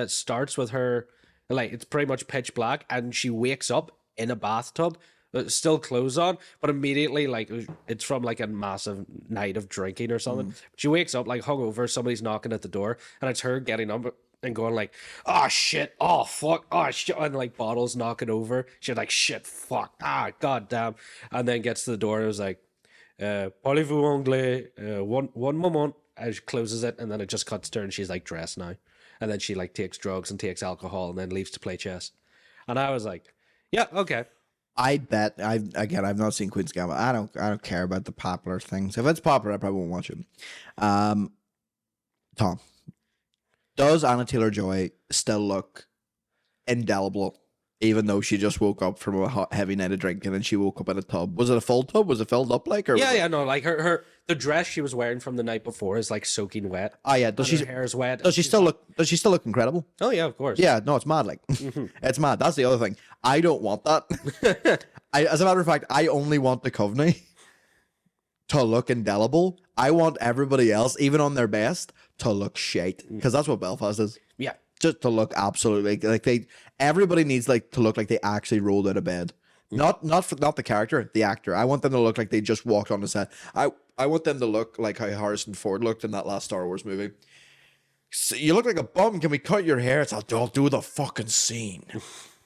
Speaker 1: starts with her, like, it's pretty much pitch black, and she wakes up in a bathtub, still clothes on, but immediately, like, it's from like a massive night of drinking or something. She wakes up like hungover, somebody's knocking at the door, and it's her getting up and going like, oh shit, oh fuck, oh shit, and like bottles knocking over. She's like, shit, fuck, god damn, and then gets to the door and it was like, parlez-vous anglais, one moment, and she closes it, and then it just cuts to her and she's like dressed now, and then she like takes drugs and takes alcohol and then leaves to play chess. And I was like, yeah, okay.
Speaker 2: I bet I've not seen Queen's Gambit. I don't care about the popular things. If it's popular, I probably won't watch it. Tom, does Anna Taylor-Joy still look indelible, even though she just woke up from a heavy night of drinking and she woke up in a tub? Was it a full tub? Was it filled up like? Or
Speaker 1: No, like the dress she was wearing from the night before is like soaking wet.
Speaker 2: Oh yeah, her hair
Speaker 1: is wet.
Speaker 2: Does she still look incredible?
Speaker 1: Oh yeah, of course.
Speaker 2: Yeah, no, it's mad. Like, it's mad. That's the other thing. I don't want that. As a matter of fact, I only want the Coveney to look indelible. I want everybody else, even on their best, to look shite, because that's what Belfast is.
Speaker 1: Yeah,
Speaker 2: just to look absolutely like everybody needs like to look like they actually rolled out of bed. Not the character, the actor. I want them to look like they just walked on the set. I want them to look like how Harrison Ford looked in that last Star Wars movie. So you look like a bum. Can we cut your hair? It's I'll do the fucking scene.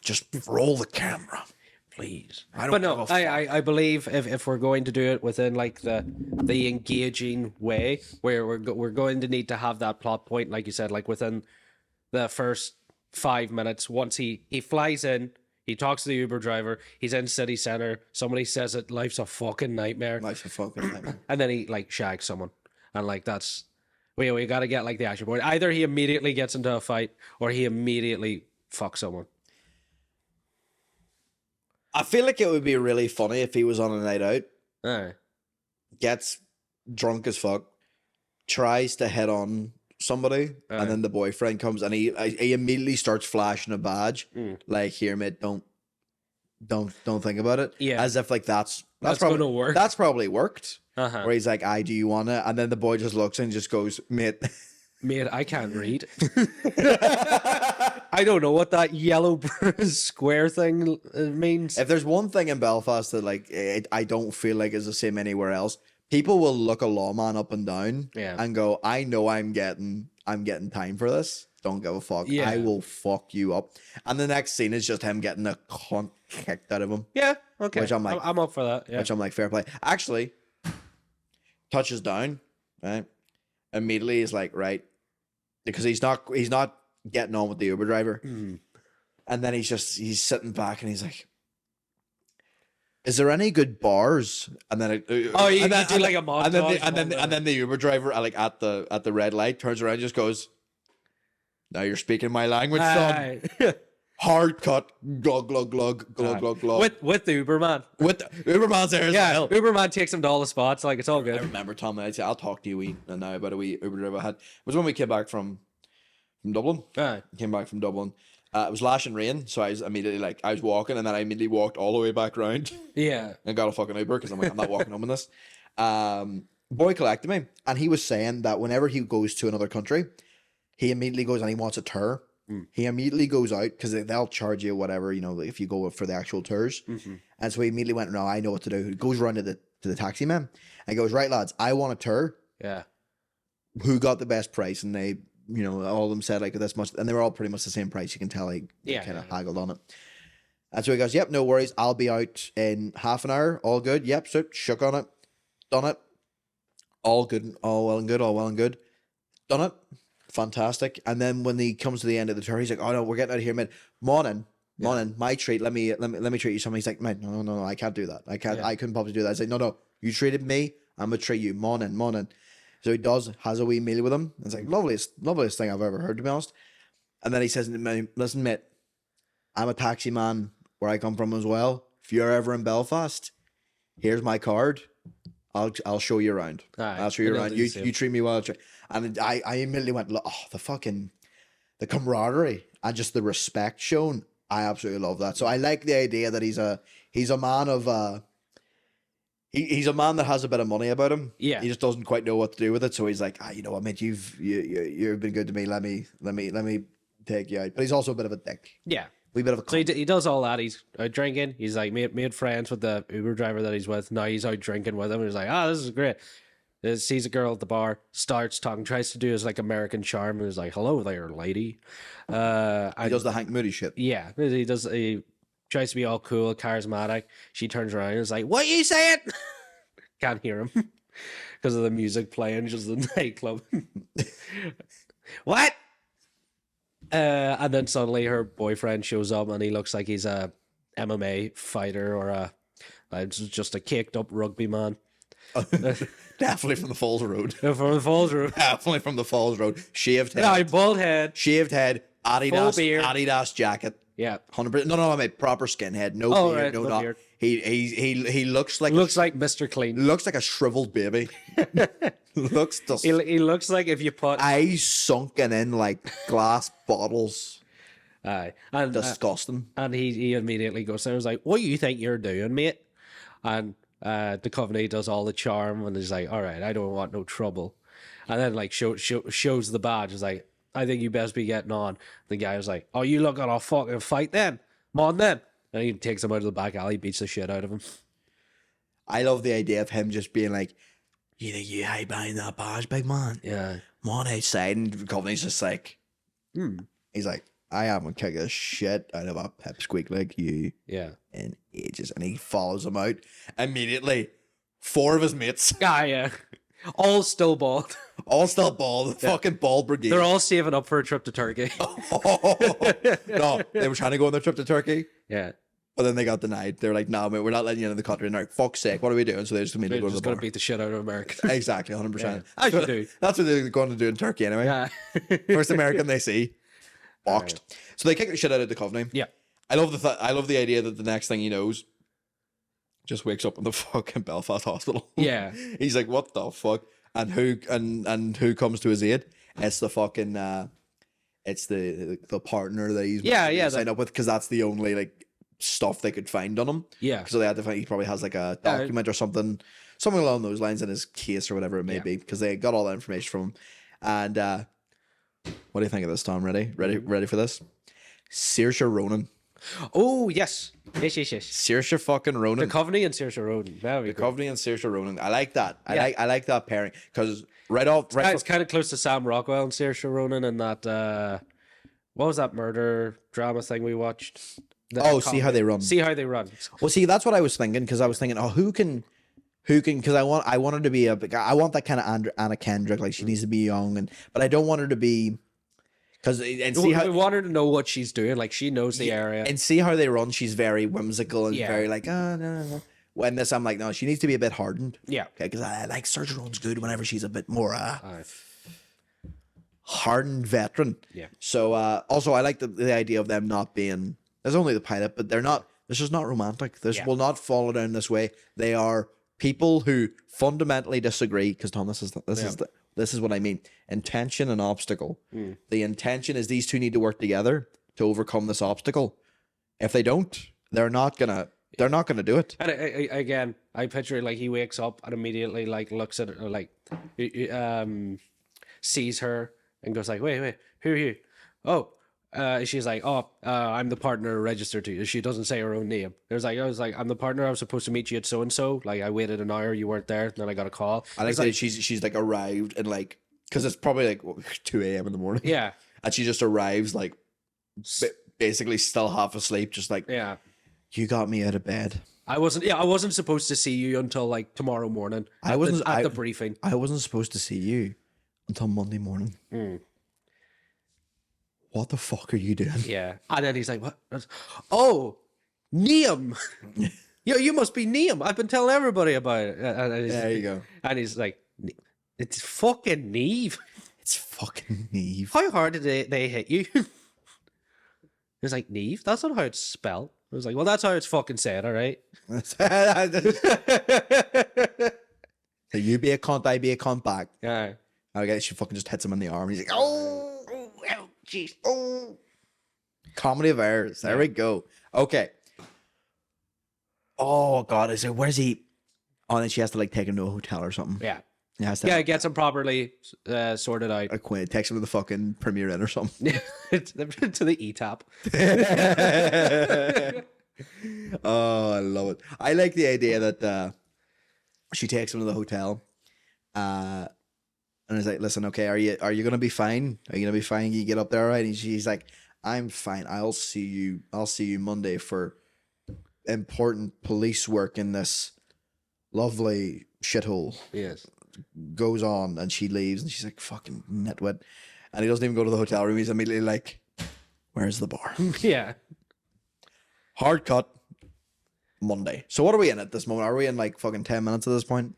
Speaker 2: Just roll the camera, please.
Speaker 1: I believe if we're going to do it within like the engaging way, where we're going to need to have that plot point, like you said, like within the first 5 minutes. Once he flies in, he talks to the Uber driver, he's in city center, somebody says it, life's a fucking nightmare.
Speaker 2: Life's a fucking nightmare.
Speaker 1: And then he like shags someone, and like that's we got to get like the action point. Either he immediately gets into a fight or he immediately fucks someone.
Speaker 2: I feel like it would be really funny if he was on a night out, gets drunk as fuck, tries to hit on somebody, and then the boyfriend comes and he immediately starts flashing a badge, like, here, mate, don't think about it. Yeah, as if like that's probably
Speaker 1: gonna work.
Speaker 2: That's probably worked. Where he's like, do you want it? And then the boy just looks and just goes, mate,
Speaker 1: Mate, I can't read. I don't know what that yellow square thing means.
Speaker 2: If there's one thing in Belfast that like I don't feel like is the same anywhere else, people will look a lawman up and down and go, "I know I'm getting time for this. Don't give a fuck.
Speaker 1: Yeah.
Speaker 2: I will fuck you up." And the next scene is just him getting a cunt kicked out of him.
Speaker 1: Yeah, okay.
Speaker 2: Which I'm like,
Speaker 1: I'm up for that. Yeah.
Speaker 2: Which I'm like, fair play. Actually, touches down, right? Immediately he's like, right, because he's not getting on with the Uber driver.
Speaker 1: Mm.
Speaker 2: And then he's sitting back and he's like, "Is there any good bars?" And then
Speaker 1: you do like a montage.
Speaker 2: And then the Uber driver, like at the red light, turns around and just goes, "Now you're speaking my language, son." Hard cut, glug glug glug glug glug glug.
Speaker 1: With the Uberman.
Speaker 2: With the Uberman's there as well.
Speaker 1: Uberman takes him to all the spots. Like, it's all good.
Speaker 2: I remember Tom. I'd say, "I'll talk to you now about a wee Uber driver I had." It was when we came back from Dublin. Came back from Dublin. It was lashing rain, so I was immediately like, I was walking, and then I immediately walked all the way back round.
Speaker 1: Yeah.
Speaker 2: And got a fucking Uber because I'm like, I'm not walking home in this. Boy collected me, and he was saying that whenever he goes to another country, he immediately goes and he wants a tour. He immediately goes out because they'll charge you whatever, you know, if you go for the actual tours. And so he immediately went, "No, I know what to do." He goes around to the taxi man and goes, "Right, lads, I want a tour."
Speaker 1: Yeah.
Speaker 2: Who got the best price? And they, you know, all of them said like this much, and they were all pretty much the same price. You can tell like kind of haggled on it. And so he goes, "Yep, no worries. I'll be out in half an hour. All good. Yep, so shook on it, done it. All good, all well and good, all well and good. Done it. Fantastic." And then when he comes to the end of the tour, he's like, "Oh no, we're getting out of here, man. Morning, my treat. Let me treat you something." He's like, "Man, no, I can't do that. I can't. I couldn't possibly do that." I said, "No, you treated me. I'm gonna treat you. Morning." So he has a wee meal with him. It's like loveliest thing I've ever heard, to be honest. And then he says to me, "Listen, mate, I'm a taxi man where I come from as well. If you're ever in Belfast, here's my card. I'll show you around. I'll show you around. You treat me well." And I immediately went, "Oh, the camaraderie and just the respect shown. I absolutely love that." So I like the idea that he's a man of he's a man that has a bit of money about him.
Speaker 1: Yeah.
Speaker 2: He just doesn't quite know what to do with it. So he's like, "You know what, mate, you've been good to me. Let me take you out." But he's also a bit of a dick.
Speaker 1: Yeah.
Speaker 2: Wee bit of a
Speaker 1: So he does all that. He's out drinking. He's like made friends with the Uber driver that he's with. Now he's out drinking with him. And he's like, "This is great." Sees a girl at the bar, starts talking, tries to do his like American charm, and he's like, "Hello there, lady."
Speaker 2: He does the Hank Moody shit.
Speaker 1: Yeah, he does. He tries to be all cool, charismatic. She turns around and is like, "What are you saying?" Can't hear him because of the music playing, just the nightclub. What? And then suddenly her boyfriend shows up, and he looks like he's a MMA fighter or just a caked up rugby man.
Speaker 2: Definitely from the Falls Road.
Speaker 1: From the Falls Road.
Speaker 2: Definitely from the Falls Road. Shaved head.
Speaker 1: No, bald head.
Speaker 2: Shaved head. Adidas jacket.
Speaker 1: Yeah.
Speaker 2: 100%. No, I mean proper skinhead. No beard. Right, no beard. He looks like
Speaker 1: Mr. Clean.
Speaker 2: Looks like a shriveled baby. looks just.
Speaker 1: He looks like if you put
Speaker 2: eyes sunken in like glass bottles.
Speaker 1: Aye, and
Speaker 2: disgusting.
Speaker 1: And he immediately goes there and was like, "What do you think you're doing, mate?" And the Coveney does all the charm, and he's like, "All right, I don't want no trouble." And then like shows the badge. He's like, "I think you best be getting on." The guy was like, "Oh, you look on a fucking fight then? Come on then." And he takes him out of the back alley, beats the shit out of him.
Speaker 2: I love the idea of him just being like, "You think you hide behind that badge, big man?
Speaker 1: Yeah.
Speaker 2: Come on outside." And Coveney's just like, He's like, "I haven't kicked a shit out of a pipsqueak like you."
Speaker 1: Yeah.
Speaker 2: In ages. And he follows him out immediately. 4 of his mates.
Speaker 1: Yeah. All still bald.
Speaker 2: All still bald. The fucking bald brigade.
Speaker 1: They're all saving up for a trip to Turkey.
Speaker 2: No, they were trying to go on their trip to Turkey.
Speaker 1: Yeah.
Speaker 2: But then they got denied. They were like, "No, mate, we're not letting you into the country." And they're like, "Fuck's sake, what are we doing?" So they just immediately go to the bar.
Speaker 1: Just gonna beat the shit out of America.
Speaker 2: Exactly, 100%.
Speaker 1: As you do.
Speaker 2: That's what they're going to do in Turkey anyway.
Speaker 1: Yeah.
Speaker 2: First American they see. Boxed.
Speaker 1: Right.
Speaker 2: So they kick the shit out of the Coveney.
Speaker 1: Yeah.
Speaker 2: I love the idea that the next thing he knows, just wakes up in the fucking Belfast hospital.
Speaker 1: Yeah.
Speaker 2: He's like, "What the fuck?" And who comes to his aid? It's the fucking it's the partner that he's signed up with, because that's the only like stuff they could find on him.
Speaker 1: Yeah.
Speaker 2: So they had to find, he probably has like a document or something along those lines in his case or whatever it may be, because they got all that information from him. And What do you think of this, Tom? Ready for this? Saoirse Ronan.
Speaker 1: Oh yes. Yes.
Speaker 2: Saoirse fucking Ronan.
Speaker 1: Duchovny and Saoirse Ronan.
Speaker 2: Duchovny and Saoirse Ronan. I like that. I like that pairing because
Speaker 1: it's kind of close to Sam Rockwell and Saoirse Ronan and that. What was that murder drama thing we watched?
Speaker 2: See How They Run.
Speaker 1: See How They Run.
Speaker 2: Well, see, that's what I was thinking because I was thinking, who can, because I want her to be I want that kind of Anna Kendrick, like she needs to be young, but I don't want her to be, because
Speaker 1: we want her to know what she's doing, like she knows the area.
Speaker 2: And See How They Run, she's very whimsical and very like, no. When this, I'm like, no, she needs to be a bit hardened.
Speaker 1: Yeah.
Speaker 2: Okay, because I like Saoirse Ronan's good whenever she's a bit more hardened veteran.
Speaker 1: Yeah.
Speaker 2: So also I like the idea of them not being, there's only the pilot, but they're not, this is not romantic. This will not follow down this way. They are people who fundamentally disagree, because Tom, this is what I mean. Intention and obstacle. The intention is these two need to work together to overcome this obstacle. If they don't, they're not gonna do it.
Speaker 1: And again, I picture it like he wakes up and immediately like looks at her, like sees her and goes like, wait, who are you? Oh, she's like, I'm the partner registered to you. She doesn't say her own name. I was like, I'm the partner. I was supposed to meet you at so and so. Like, I waited an hour, you weren't there. Then I got a call.
Speaker 2: I like that she's like arrived and like, because it's probably like 2 a.m. in the morning.
Speaker 1: Yeah,
Speaker 2: and she just arrives like basically still half asleep, just like,
Speaker 1: yeah,
Speaker 2: you got me out of bed.
Speaker 1: I wasn't supposed to see you until like tomorrow morning. At the briefing.
Speaker 2: I wasn't supposed to see you until Monday morning. What the fuck are you doing?
Speaker 1: Yeah. And then he's like, what? Oh, Liam. You must be Liam. I've been telling everybody about it. And
Speaker 2: there you go.
Speaker 1: And he's like, it's fucking Neve.
Speaker 2: It's fucking Neve.
Speaker 1: How hard did they hit you? He's like, Neve? That's not how it's spelled. I was like, well, that's how it's fucking said, all right?
Speaker 2: So you be a cunt, I be a cunt back.
Speaker 1: Yeah.
Speaker 2: Okay, she fucking just hits him in the arm. He's like, oh, jeez, oh. Comedy of errors. There we go. Okay. Oh, God. Is it, where's he? Oh, and then she has to like take him to a hotel or something.
Speaker 1: Yeah.
Speaker 2: It
Speaker 1: gets him properly sorted out.
Speaker 2: Acquainted. Takes him to the fucking Premier Inn or something.
Speaker 1: To the E-Tap.
Speaker 2: Oh, I love it. I like the idea that she takes him to the hotel and is like, listen, okay, are you gonna be fine? Are you gonna be fine? You get up there, all right? And she's like, I'm fine. I'll see you Monday for important police work in this lovely shithole.
Speaker 1: Yes.
Speaker 2: Goes on and she leaves and she's like, fucking nitwit. And he doesn't even go to the hotel room. He's immediately like, where's the bar?
Speaker 1: Yeah.
Speaker 2: Hard cut. Monday. So what are we in at this moment? Are we in like fucking 10 minutes at this point?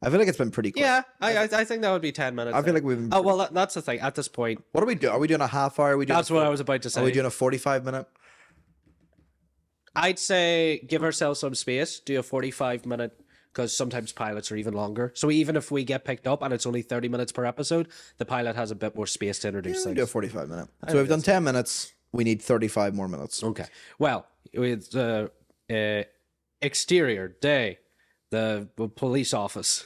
Speaker 2: I feel like it's been pretty quick.
Speaker 1: Yeah, I think that would be 10 minutes.
Speaker 2: I feel like we've been...
Speaker 1: Oh, well, that's the thing. At this point...
Speaker 2: What are we doing? Are we doing a half hour?
Speaker 1: That's what I was about to say.
Speaker 2: Are we doing a 45 minute?
Speaker 1: I'd say give ourselves some space. Do a 45 minute... Because sometimes pilots are even longer. So even if we get picked up and it's only 30 minutes per episode, the pilot has a bit more space to introduce things.
Speaker 2: Do a 45 minute. So we've done 10 minutes. We need 35 more minutes.
Speaker 1: Okay. Well, with exterior day, the police office.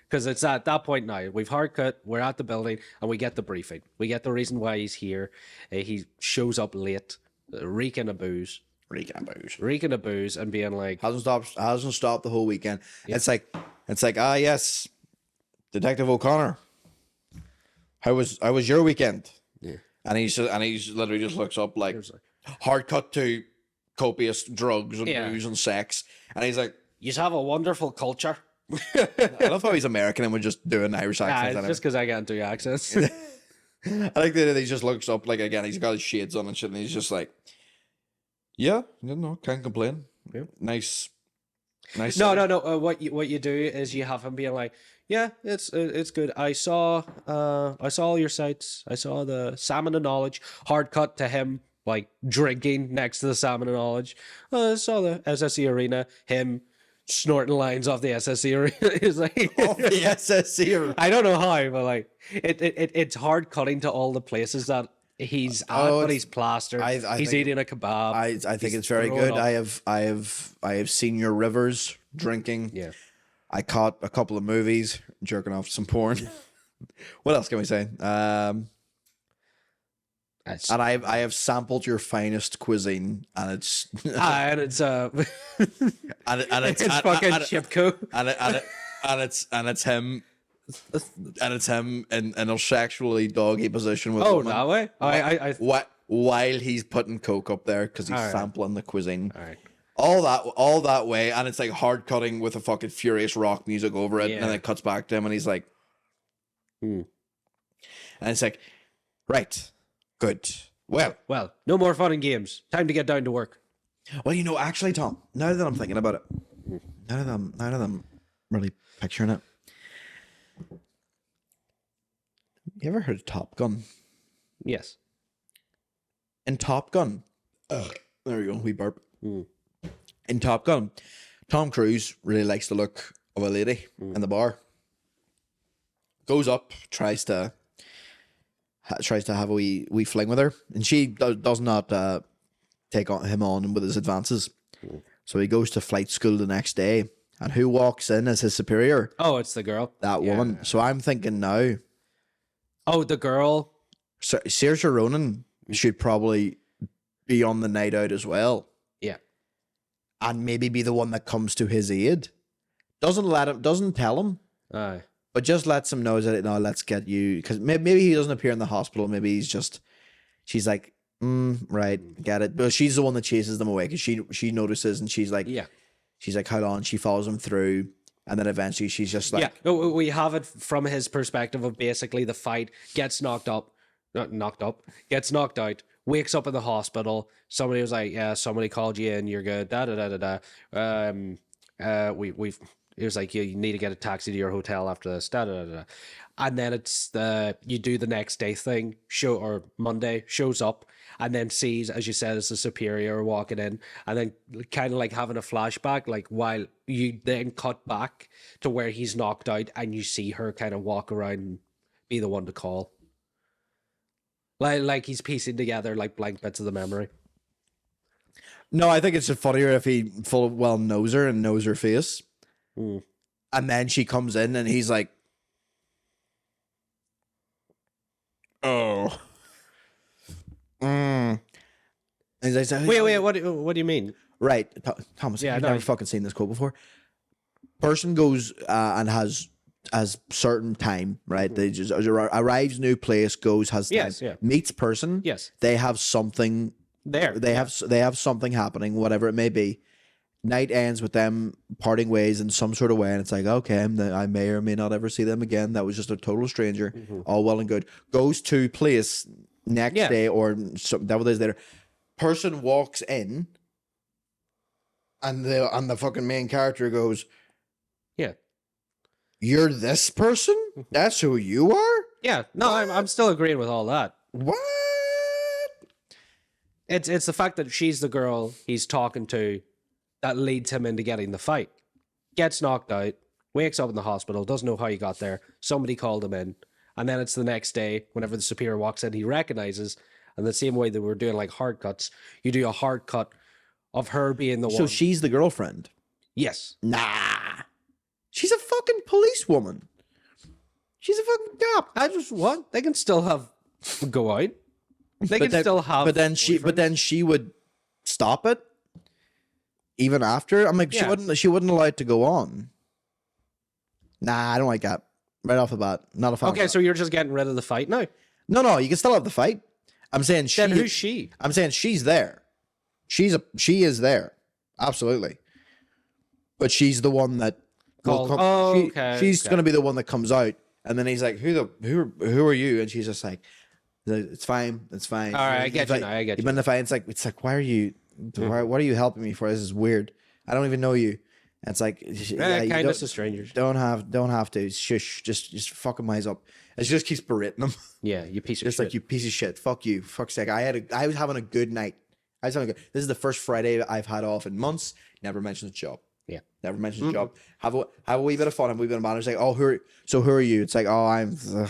Speaker 1: Because it's at that point now. We've hard cut. We're at the building and we get the briefing. We get the reason why he's here. He shows up late, reeking of booze. Reeking of booze and being like,
Speaker 2: hasn't stopped the whole weekend. Yeah. It's like yes, Detective O'Connor. How was your weekend? Yeah. And he's literally just looks up like hard cut to copious drugs and booze and sex, and he's like,
Speaker 1: you have a wonderful culture.
Speaker 2: I love how he's American and we're just doing Irish accents.
Speaker 1: It's just because I can't do accents.
Speaker 2: I like that he just looks up like, again, he's got his shades on and shit, and he's just like, yeah, no, can't complain. Yeah. Nice.
Speaker 1: No. What you do is you have him being like, yeah, it's good. I saw all your sites. I saw the Salmon of Knowledge. Hard cut to him like drinking next to the Salmon of Knowledge. I saw the SSE Arena. Him snorting lines off the SSE Arena. He's like
Speaker 2: off the SSE Arena.
Speaker 1: I don't know how, but like it's hard cutting to all the places that he's but he's plastered. He's eating a kebab.
Speaker 2: I think it's very good. I have seen your rivers drinking.
Speaker 1: Yeah.
Speaker 2: I caught a couple of movies, jerking off some porn. What else can we say?
Speaker 1: That's,
Speaker 2: And I have sampled your finest cuisine, and it's
Speaker 1: and it's
Speaker 2: and
Speaker 1: it's fucking Chipco.
Speaker 2: And it's him in a sexually doggy position with a woman.
Speaker 1: That way.
Speaker 2: While he's putting coke up there because he's sampling the cuisine.
Speaker 1: All right.
Speaker 2: All that way, and it's like hard cutting with a fucking furious rock music over it, and then it cuts back to him, and he's like, and it's like, right, good.
Speaker 1: Well, no more fun and games. Time to get down to work.
Speaker 2: Well, actually, Tom, now that I'm thinking about it, now that I'm really picturing it, you ever heard of Top Gun?
Speaker 1: Yes.
Speaker 2: In Top Gun, there we go, we burp. In Top Gun, Tom Cruise really likes the look of a lady in the bar. Goes up, tries to have a wee fling with her, and she does not take him on with his advances. So he goes to flight school the next day, and who walks in as his superior?
Speaker 1: Oh, it's the girl.
Speaker 2: That woman. So I'm thinking now.
Speaker 1: Oh, the girl.
Speaker 2: So Saoirse Ronan should probably be on the night out as well.
Speaker 1: Yeah.
Speaker 2: And maybe be the one that comes to his aid. Doesn't tell him.
Speaker 1: Aye.
Speaker 2: But just lets him know that, no, let's get you. Because maybe he doesn't appear in the hospital. Maybe she's like, right, get it. But she's the one that chases them away because she notices, and she's like, how long? She follows him through. And then eventually she's just like...
Speaker 1: Yeah, we have it from his perspective of basically the fight, gets knocked out, wakes up in the hospital. Somebody was like, yeah, somebody called you in, you're good, it was like, you need to get a taxi to your hotel after this, And then it's you do the next day thing, or Monday, shows up, and then sees, as you said, as the superior walking in, and then kind of like having a flashback, like while you then cut back to where he's knocked out, and you see her kind of walk around and be the one to call. Like he's piecing together like blank bits of the memory.
Speaker 2: No, I think it's just funnier if he full well knows her and knows her face. And then she comes in and he's like, oh. And he's like,
Speaker 1: wait, what do you mean?
Speaker 2: Right. Thomas, I've never fucking seen this quote before. Person goes and has certain time, right? They just arrives new place, goes, has time, meets person.
Speaker 1: Yes.
Speaker 2: They have something there. They have something happening, whatever it may be. Night ends with them parting ways in some sort of way, and it's like, okay, I may or may not ever see them again. That was just a total stranger. All well and good. Goes to place next day or several days later. Person walks in, and the fucking main character goes,
Speaker 1: yeah,
Speaker 2: you're this person? That's who you are?
Speaker 1: Yeah. No, I'm still agreeing with all that.
Speaker 2: What?
Speaker 1: It's the fact that she's the girl he's talking to that leads him into getting the fight. Gets knocked out, wakes up in the hospital, doesn't know how he got there. Somebody called him in. And then it's the next day, whenever the superior walks in, he recognizes, and the same way that we're doing like hard cuts, you do a hard cut of her being the one.
Speaker 2: So she's the girlfriend?
Speaker 1: Yes.
Speaker 2: Nah. She's a fucking policewoman. She's a fucking cop.
Speaker 1: I just what? They can still go out. They can still have.
Speaker 2: But then she would stop it. Even after, I'm like, she wouldn't allow it to go on. Nah, I don't like that. Right off the bat, not a fan.
Speaker 1: Okay, so you're just getting rid of the fight now?
Speaker 2: No, you can still have the fight. I'm saying
Speaker 1: then who's she?
Speaker 2: I'm saying she's there. She is there, absolutely. But she's the one that she's going to be the one that comes out, and then he's like, who are you? And she's just like, it's fine. All
Speaker 1: right, I get you now. I get you.
Speaker 2: You've been in the fight. It's like, why are you? What are you helping me for? This is weird. I don't even know you. And it's like,
Speaker 1: kindness to strangers.
Speaker 2: Don't have to. Shush. Just fuck him eyes up. And she just keeps berating him.
Speaker 1: Yeah, you piece of shit.
Speaker 2: Just like, you piece of shit. Fuck you. Fuck's sake. I was having a good night. This is the first Friday I've had off in months. Never mentioned the job.
Speaker 1: Yeah.
Speaker 2: Never mentioned the job. Have a wee bit of fun. Have a wee bit of banter. It's like, oh, who are you? It's like, oh, I'm so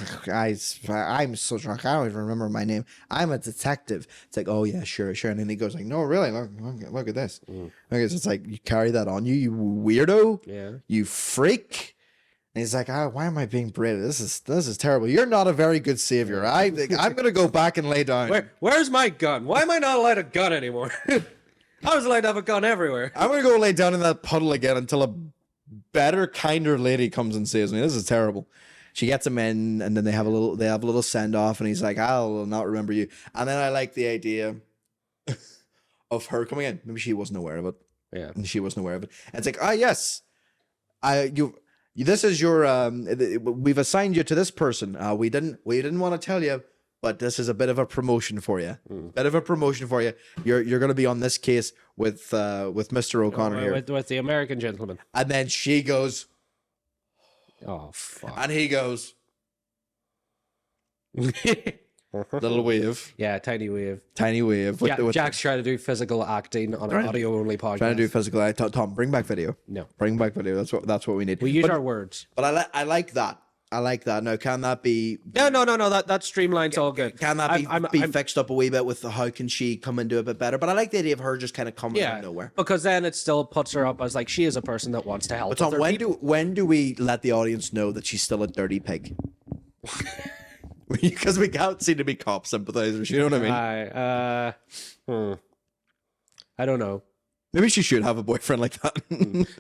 Speaker 2: drunk. I don't even remember my name. I'm a detective. It's like, oh yeah, sure. And then he goes like, no, really, look at this. Okay, so it's like, you carry that on you weirdo.
Speaker 1: Yeah.
Speaker 2: You freak. And he's like, why am I being berated? This is terrible. You're not a very good savior. I'm going to go back and lay down.
Speaker 1: Where's my gun? Why am I not allowed a gun anymore? I was allowed to have a gun everywhere.
Speaker 2: I'm going to go lay down in that puddle again until a better, kinder lady comes and saves me. This is terrible. She gets him in, and then they have a little send off, and he's like, I'll not remember you. And then I like the idea of her coming in. Maybe she wasn't aware of it.
Speaker 1: Yeah.
Speaker 2: And she wasn't aware of it. And it's like, yes, this is your, we've assigned you to this person. We didn't want to tell you, but this is a bit of a promotion for you. Bit of a promotion for you. You're going to be on this case with Mr. O'Connor here.
Speaker 1: With the American gentleman.
Speaker 2: And then she goes,
Speaker 1: oh, fuck.
Speaker 2: and he goes, little wave.
Speaker 1: Yeah, tiny wave.
Speaker 2: Tiny wave.
Speaker 1: Jack's trying to do physical acting on an audio-only podcast.
Speaker 2: Trying to do physical acting. Tom, bring back video.
Speaker 1: No.
Speaker 2: Bring back video. That's what we need.
Speaker 1: We use our words.
Speaker 2: But I like that. I like that. Now, can that be...
Speaker 1: No. That streamline's all good.
Speaker 2: Can that be fixed up a wee bit with how can she come and do a bit better? But I like the idea of her just kind of coming out of nowhere.
Speaker 1: Because then it still puts her up as like she is a person that wants to help.
Speaker 2: But Tom, when do we let the audience know that she's still a dirty pig? Because we can't seem to be cop sympathizers. You know what I
Speaker 1: mean? I don't know.
Speaker 2: Maybe she should have a boyfriend like that.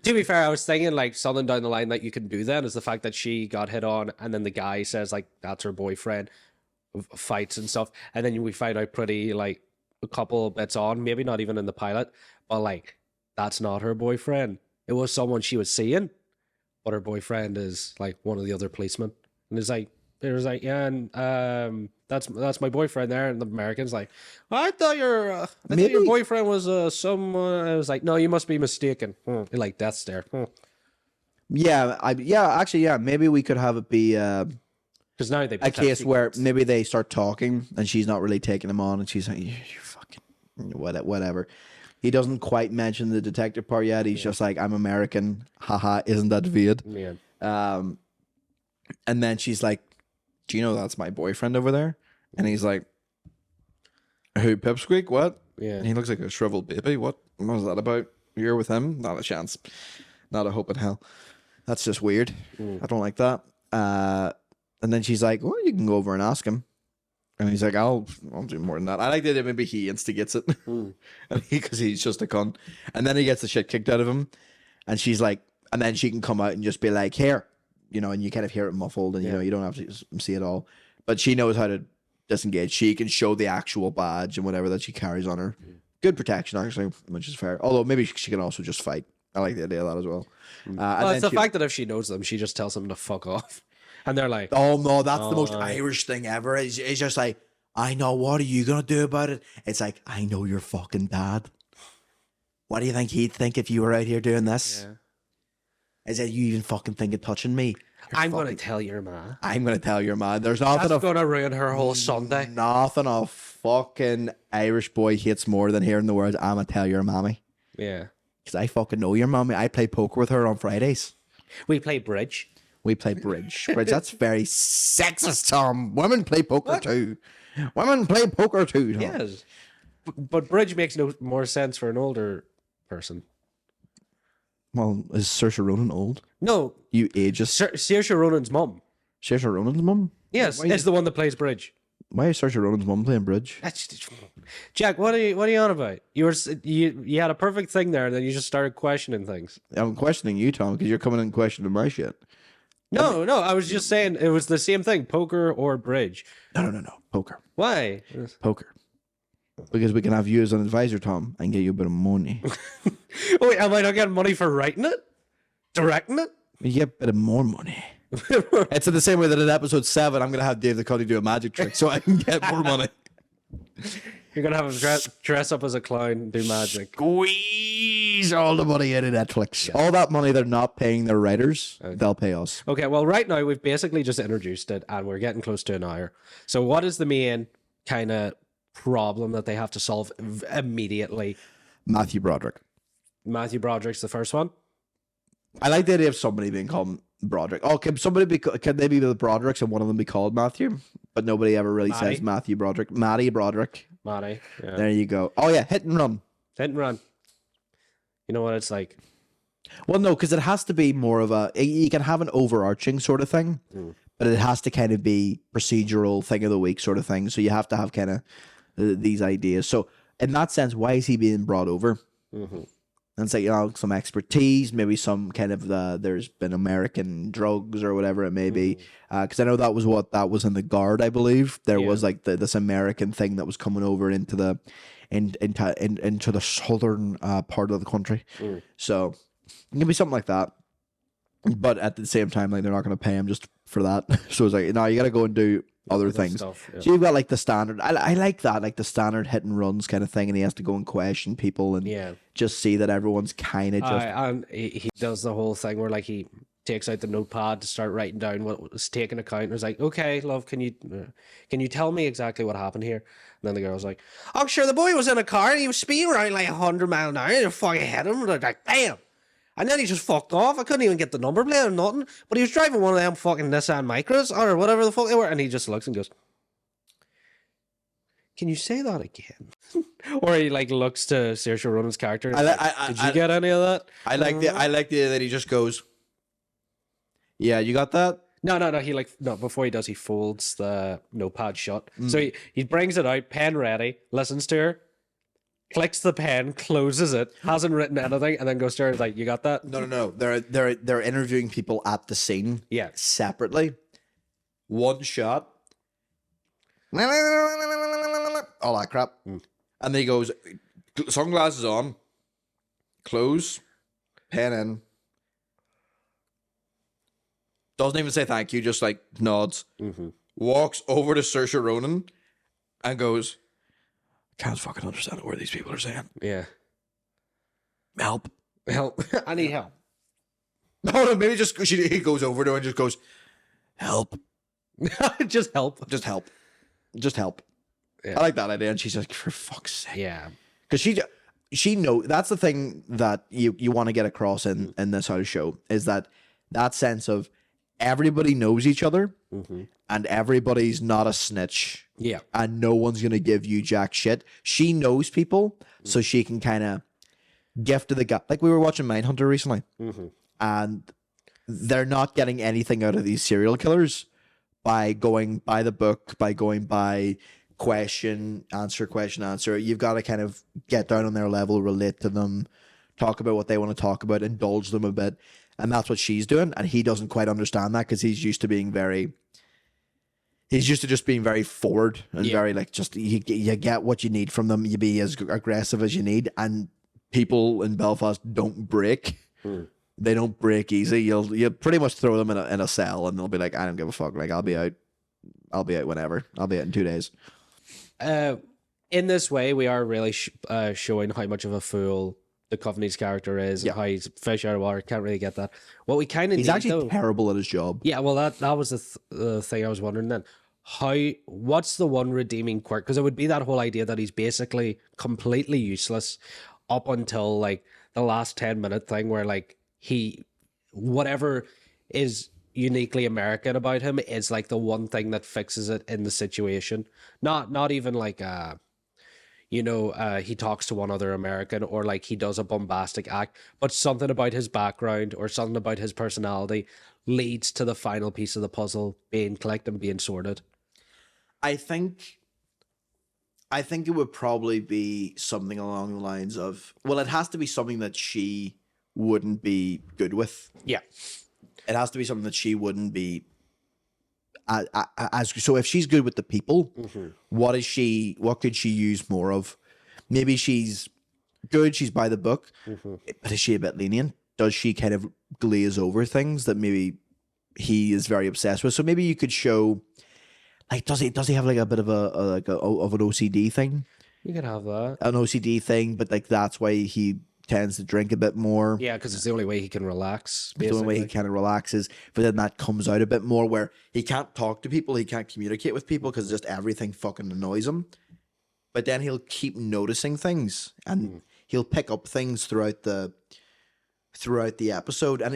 Speaker 1: To be fair, I was thinking like something down the line that you can do then is the fact that she got hit on and then the guy says like that's her boyfriend, fights and stuff. And then we find out pretty like a couple bits on, maybe not even in the pilot, but like that's not her boyfriend. It was someone she was seeing, but her boyfriend is like one of the other policemen. And it's like, yeah, and that's my boyfriend there, and the American's like, I thought your boyfriend was someone. I was like, no, you must be mistaken. Like death stare.
Speaker 2: Yeah, maybe we could have it be
Speaker 1: because now they
Speaker 2: a case where maybe they start talking and she's not really taking him on, and she's like, you fucking whatever. He doesn't quite mention the detective part yet. He's just like, I'm American. Haha, isn't that weird?
Speaker 1: Yeah.
Speaker 2: And then she's like, do you know that's my boyfriend over there? And he's like, who, Pipsqueak? What?
Speaker 1: Yeah.
Speaker 2: And he looks like a shriveled baby. What was that about? You're with him? Not a chance. Not a hope in hell. That's just weird. I don't like that. And then she's like, well, you can go over and ask him. And he's like, I'll do more than that. I like that maybe he instigates it. Because he's just a cunt. And then he gets the shit kicked out of him. And she's like, and then she can come out and just be like, here. You know, and you kind of hear it muffled, and you don't have to see it all. But she knows how to disengage. She can show the actual badge and whatever that she carries on her. Good protection, actually, which is fair. Although maybe she can also just fight. I like the idea of that as well.
Speaker 1: Well, it's the fact that if she knows them, she just tells them to fuck off, and they're like,
Speaker 2: "Oh no, that's the most Irish thing ever." It's just like, "I know. What are you gonna do about it?" It's like, "I know your fucking dad. What do you think he'd think if you were out here doing this?" Yeah. Is that you even fucking think of touching me?
Speaker 1: I'm going to tell your ma.
Speaker 2: I'm going to tell your ma. There's nothing.
Speaker 1: That's going to ruin her whole Sunday.
Speaker 2: Nothing a fucking Irish boy hates more than hearing the words, I'm going to tell your mommy.
Speaker 1: Yeah.
Speaker 2: Because I fucking know your mommy. I play poker with her on Fridays.
Speaker 1: We play bridge.
Speaker 2: Bridge. That's very sexist, Tom. Women play poker too. Women play poker too, Tom.
Speaker 1: Yes. But bridge makes no more sense for an older person.
Speaker 2: Well, is Saoirse Ronan old?
Speaker 1: No.
Speaker 2: You ageist.
Speaker 1: Saoirse Ronan's mum.
Speaker 2: Saoirse Ronan's mum?
Speaker 1: Yes, it's the one that plays bridge.
Speaker 2: Why is Saoirse Ronan's mum playing bridge?
Speaker 1: Jack, what are you on about? You had a perfect thing there, and then you just started questioning things.
Speaker 2: I'm questioning you, Tom, because you're coming in and questioning my shit.
Speaker 1: No, I was just saying it was the same thing, poker or bridge.
Speaker 2: No. Poker.
Speaker 1: Why?
Speaker 2: Poker. Because we can have you as an advisor, Tom, and get you a bit of money.
Speaker 1: Wait, am I not getting money for writing it? Directing it?
Speaker 2: You get a bit of more money. It's in the same way that in episode 7, I'm going to have Dave the Cuddy do a magic trick so I can get more money.
Speaker 1: You're going to have him dress up as a clown, do magic.
Speaker 2: Squeeze all the money out of Netflix. Yeah. All that money they're not paying their writers, they'll pay us.
Speaker 1: Okay, well, right now we've basically just introduced it, and we're getting close to an hour. So what is the main kind of problem that they have to solve immediately?
Speaker 2: Matthew Broderick.
Speaker 1: Matthew Broderick's the first one.
Speaker 2: I like the idea of somebody being called Broderick. Oh, can they be the Brodericks and one of them be called Matthew? But nobody ever really says Matthew Broderick. Matty Broderick.
Speaker 1: Matty. Yeah.
Speaker 2: There you go. Oh yeah, hit and run.
Speaker 1: Hit and run. You know what it's like?
Speaker 2: Well, no, because it has to be more of a. You can have an overarching sort of thing, but it has to kind of be procedural thing of the week sort of thing. So you have to have kind of these ideas. So in that sense, why is he being brought over? And it's like, some expertise, maybe some kind of there's been American drugs or whatever it may be. Because I know that was in the Guard, I believe. There was like this American thing that was coming over into the into the southern part of the country. So it can be something like that. But at the same time, like, they're not going to pay him just for that. So it's like, no, you got to go and do other things. Stuff, yeah. So you've got like the standard. I like that, like the standard hit and runs kind of thing, and he has to go and question people and just see that everyone's kind of just.
Speaker 1: And he does the whole thing where like he takes out the notepad to start writing down what was taken account. And was like, okay, love, can you tell me exactly what happened here? And then the girl's like, oh, sure, the boy was in a car and he was speeding around like 100 miles an hour and you fucking hit him. And like, bam. And then he just fucked off. I couldn't even get the number plate or nothing. But he was driving one of them fucking Nissan Micras or whatever the fuck they were. And he just looks and goes, can you say that again? Or he like looks to Saoirse Ronan's character. Did you get any of that?
Speaker 2: I like the idea that he just goes, yeah, you got that?
Speaker 1: No. Before he does, he folds the notepad shut. So he brings it out, pen ready, listens to her, clicks the pen, closes it, hasn't written anything, and then goes to her and is like, you got that?
Speaker 2: No. They're interviewing people at the scene.
Speaker 1: Yeah.
Speaker 2: Separately. One shot. All that crap. And then he goes, sunglasses on, close, pen in. Doesn't even say thank you, just like nods. Walks over to Saoirse Ronan and goes, can't fucking understand what these people are saying.
Speaker 1: Yeah.
Speaker 2: Help.
Speaker 1: I need help.
Speaker 2: No, maybe just he goes over to her and just goes, help.
Speaker 1: Just help.
Speaker 2: Just help. Just help. Yeah. I like that idea. And she's like, for fuck's sake.
Speaker 1: Yeah.
Speaker 2: Because she know that's the thing that you want to get across in this whole show is that sense of everybody knows each other and everybody's not a snitch.
Speaker 1: Yeah.
Speaker 2: And no one's going to give you jack shit. She knows people, so she can kind of gift to the guy. Like we were watching Mindhunter recently, and they're not getting anything out of these serial killers by going by the book, by going by question, answer. You've got to kind of get down on their level, relate to them, talk about what they want to talk about, indulge them a bit. And that's what she's doing. And he doesn't quite understand that because he's used to just being very forward and very like, just you get what you need from them. You be as aggressive as you need. And people in Belfast don't break. They don't break easy. You'll pretty much throw them in a cell and they'll be like, I don't give a fuck. Like I'll be out whenever. I'll be out in 2 days.
Speaker 1: In this way, we are really showing how much of a fool the Coveney's character is, and how he's fish out of water. Can't really get that. What we kind of
Speaker 2: he's actually terrible at his job.
Speaker 1: Yeah, well, that was the thing I was wondering then. What's the one redeeming quirk? Because it would be that whole idea that he's basically completely useless up until like the last 10-minute thing where like whatever is uniquely American about him is like the one thing that fixes it in the situation. Not even like he talks to one other American or like he does a bombastic act, but something about his background or something about his personality leads to the final piece of the puzzle being clicked and being sorted.
Speaker 2: I think it would probably be something along the lines of, well, it has to be something that she wouldn't be good with.
Speaker 1: Yeah.
Speaker 2: It has to be something that she wouldn't be so if she's good with the people, what could she use more of? Maybe she's good, she's by the book, but is she a bit lenient? Does she kind of glaze over things that maybe he is very obsessed with? So maybe you could show, like, does he have like a bit of an OCD thing?
Speaker 1: You could have that.
Speaker 2: An OCD thing, but like that's why he tends to drink a bit more.
Speaker 1: Yeah, because it's the only way he can relax.
Speaker 2: Basically. The only way he kind of relaxes, but then that comes out a bit more where he can't talk to people, he can't communicate with people because just everything fucking annoys him. But then he'll keep noticing things and he'll pick up things throughout the episode, and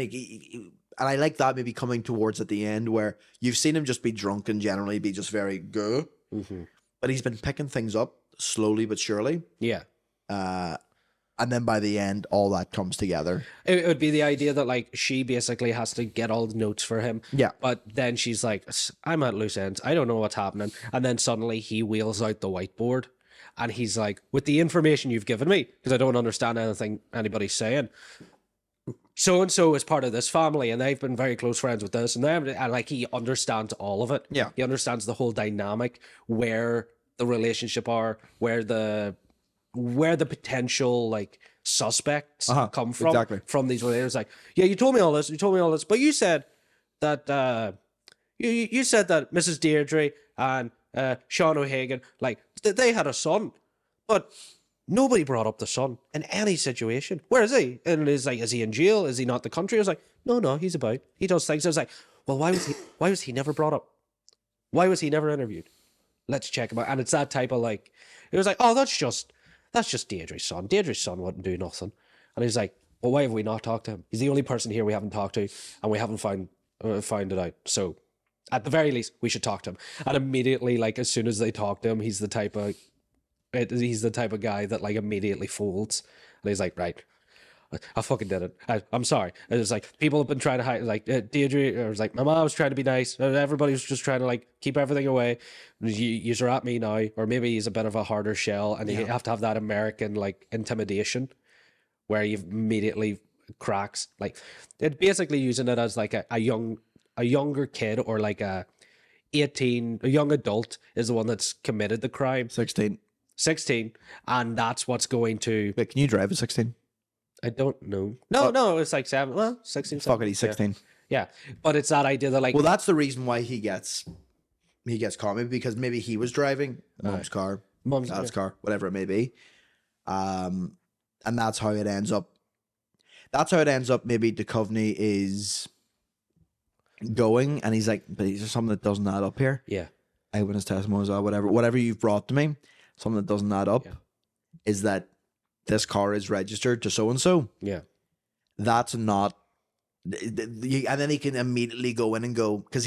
Speaker 2: I like that maybe coming towards at the end where you've seen him just be drunk and generally be just very good, but he's been picking things up slowly but surely.
Speaker 1: Yeah.
Speaker 2: And then by the end, all that comes together.
Speaker 1: It would be the idea that like she basically has to get all the notes for him.
Speaker 2: Yeah.
Speaker 1: But then she's like, I'm at loose ends. I don't know what's happening. And then suddenly he wheels out the whiteboard and he's like, with the information you've given me, because I don't understand anything anybody's saying, so and so is part of this family and they've been very close friends with this and them. And like he understands all of it.
Speaker 2: Yeah.
Speaker 1: He understands the whole dynamic, where the relationship are, where the potential like suspects come from.
Speaker 2: Exactly.
Speaker 1: From these relations. Like, yeah, you told me all this, but you said that you said that Mrs. Deirdre and Sean O'Hagan, like they had a son, but nobody brought up the son in any situation. Where is he? And it's like, is he in jail? Is he not in the country? I was like, no, he's about. He does things. I was like, well, why was he never brought up? Why was he never interviewed? Let's check him out. And it's that type of like, it was like, oh, that's just Deirdre's son. Deirdre's son wouldn't do nothing. And he's like, well, why have we not talked to him? He's the only person here we haven't talked to, and we haven't found it out. So at the very least, we should talk to him. And immediately, like as soon as they talk to him, he's the type of guy that like immediately folds. And he's like, right, I fucking did it. I'm sorry. And it's like people have been trying to hide, like Deirdre. Or was like, my mom was trying to be nice. Everybody was just trying to like keep everything away. You're at me now, or maybe he's a bit of a harder shell, and you have to have that American like intimidation, where you immediately cracks. Like it basically using it as like a younger kid, or like a young adult is the one that's committed the crime. 16, and that's what's going to.
Speaker 2: Wait, can you drive at 16?
Speaker 1: I don't know. No, it's like 7. Well, 16.
Speaker 2: Fuck it, he's 16.
Speaker 1: Yeah, but it's that idea that like.
Speaker 2: Well, that's the reason why he gets caught, maybe because maybe he was driving mom's car, dad's car, whatever it may be, and that's how it ends up. That's how it ends up. Maybe Duchovny is going, and he's like, "But is there something that doesn't add up here?"
Speaker 1: Yeah,
Speaker 2: eyewitness testimonies or whatever you've brought to me, something that doesn't add up, is that this car is registered to so and so.
Speaker 1: Yeah,
Speaker 2: that's not. And then he can immediately go in and go, because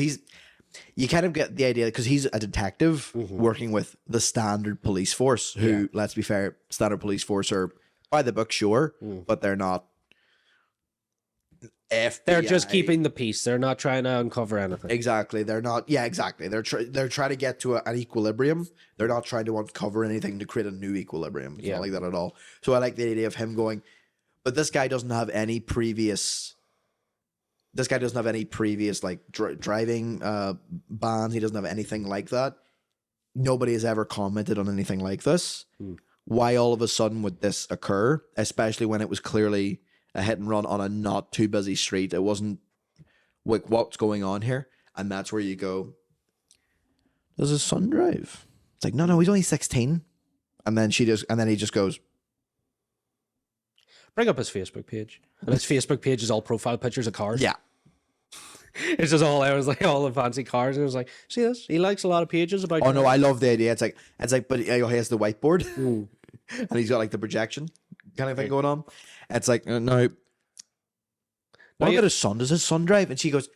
Speaker 2: you kind of get the idea, because he's a detective working with the standard police force, who, let's be fair, standard police force are by the book, sure, but they're not FBI.
Speaker 1: They're just keeping the peace. They're not trying to uncover anything.
Speaker 2: Exactly. They're not. Yeah, exactly. They're trying to get to an equilibrium. They're not trying to uncover anything to create a new equilibrium. It's not like that at all. So I like the idea of him going, but this guy doesn't have any previous. This guy doesn't have any previous like driving bans. He doesn't have anything like that. Nobody has ever commented on anything like this. Why all of a sudden would this occur? Especially when it was clearly a hit and run on a not too busy street. It wasn't like, what's going on here? And that's where you go, does his son drive? It's like, no, he's only 16. And then he just goes,
Speaker 1: bring up his Facebook page. And his Facebook page is all profile pictures of cars.
Speaker 2: Yeah.
Speaker 1: It's just all, it was like all the fancy cars. And it was like, see this? He likes a lot of pages about.
Speaker 2: Oh no, I love the idea. It's like, but he has the whiteboard and he's got like the projection kind of thing going on. It's like, no. What about his son? Does his son drive? And she goes,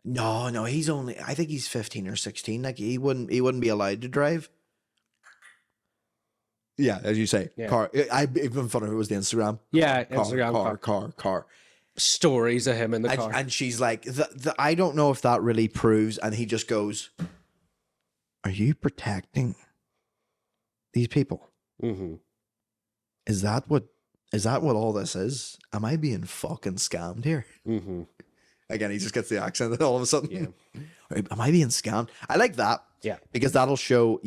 Speaker 2: no, he's only, I think he's 15 or 16. Like he wouldn't be allowed to drive. Yeah, as you say, car. I'd been funny if it was the Instagram.
Speaker 1: Yeah,
Speaker 2: Instagram car.
Speaker 1: Stories of him in the car.
Speaker 2: And she's like, I don't know if that really proves. And he just goes, are you protecting these people?
Speaker 1: Mm-hmm.
Speaker 2: Is that what all this is? Am I being fucking scammed here?
Speaker 1: Mm-hmm.
Speaker 2: Again, he just gets the accent all of a sudden. Yeah. Am I being scammed? I like that.
Speaker 1: Yeah.
Speaker 2: Because that'll show,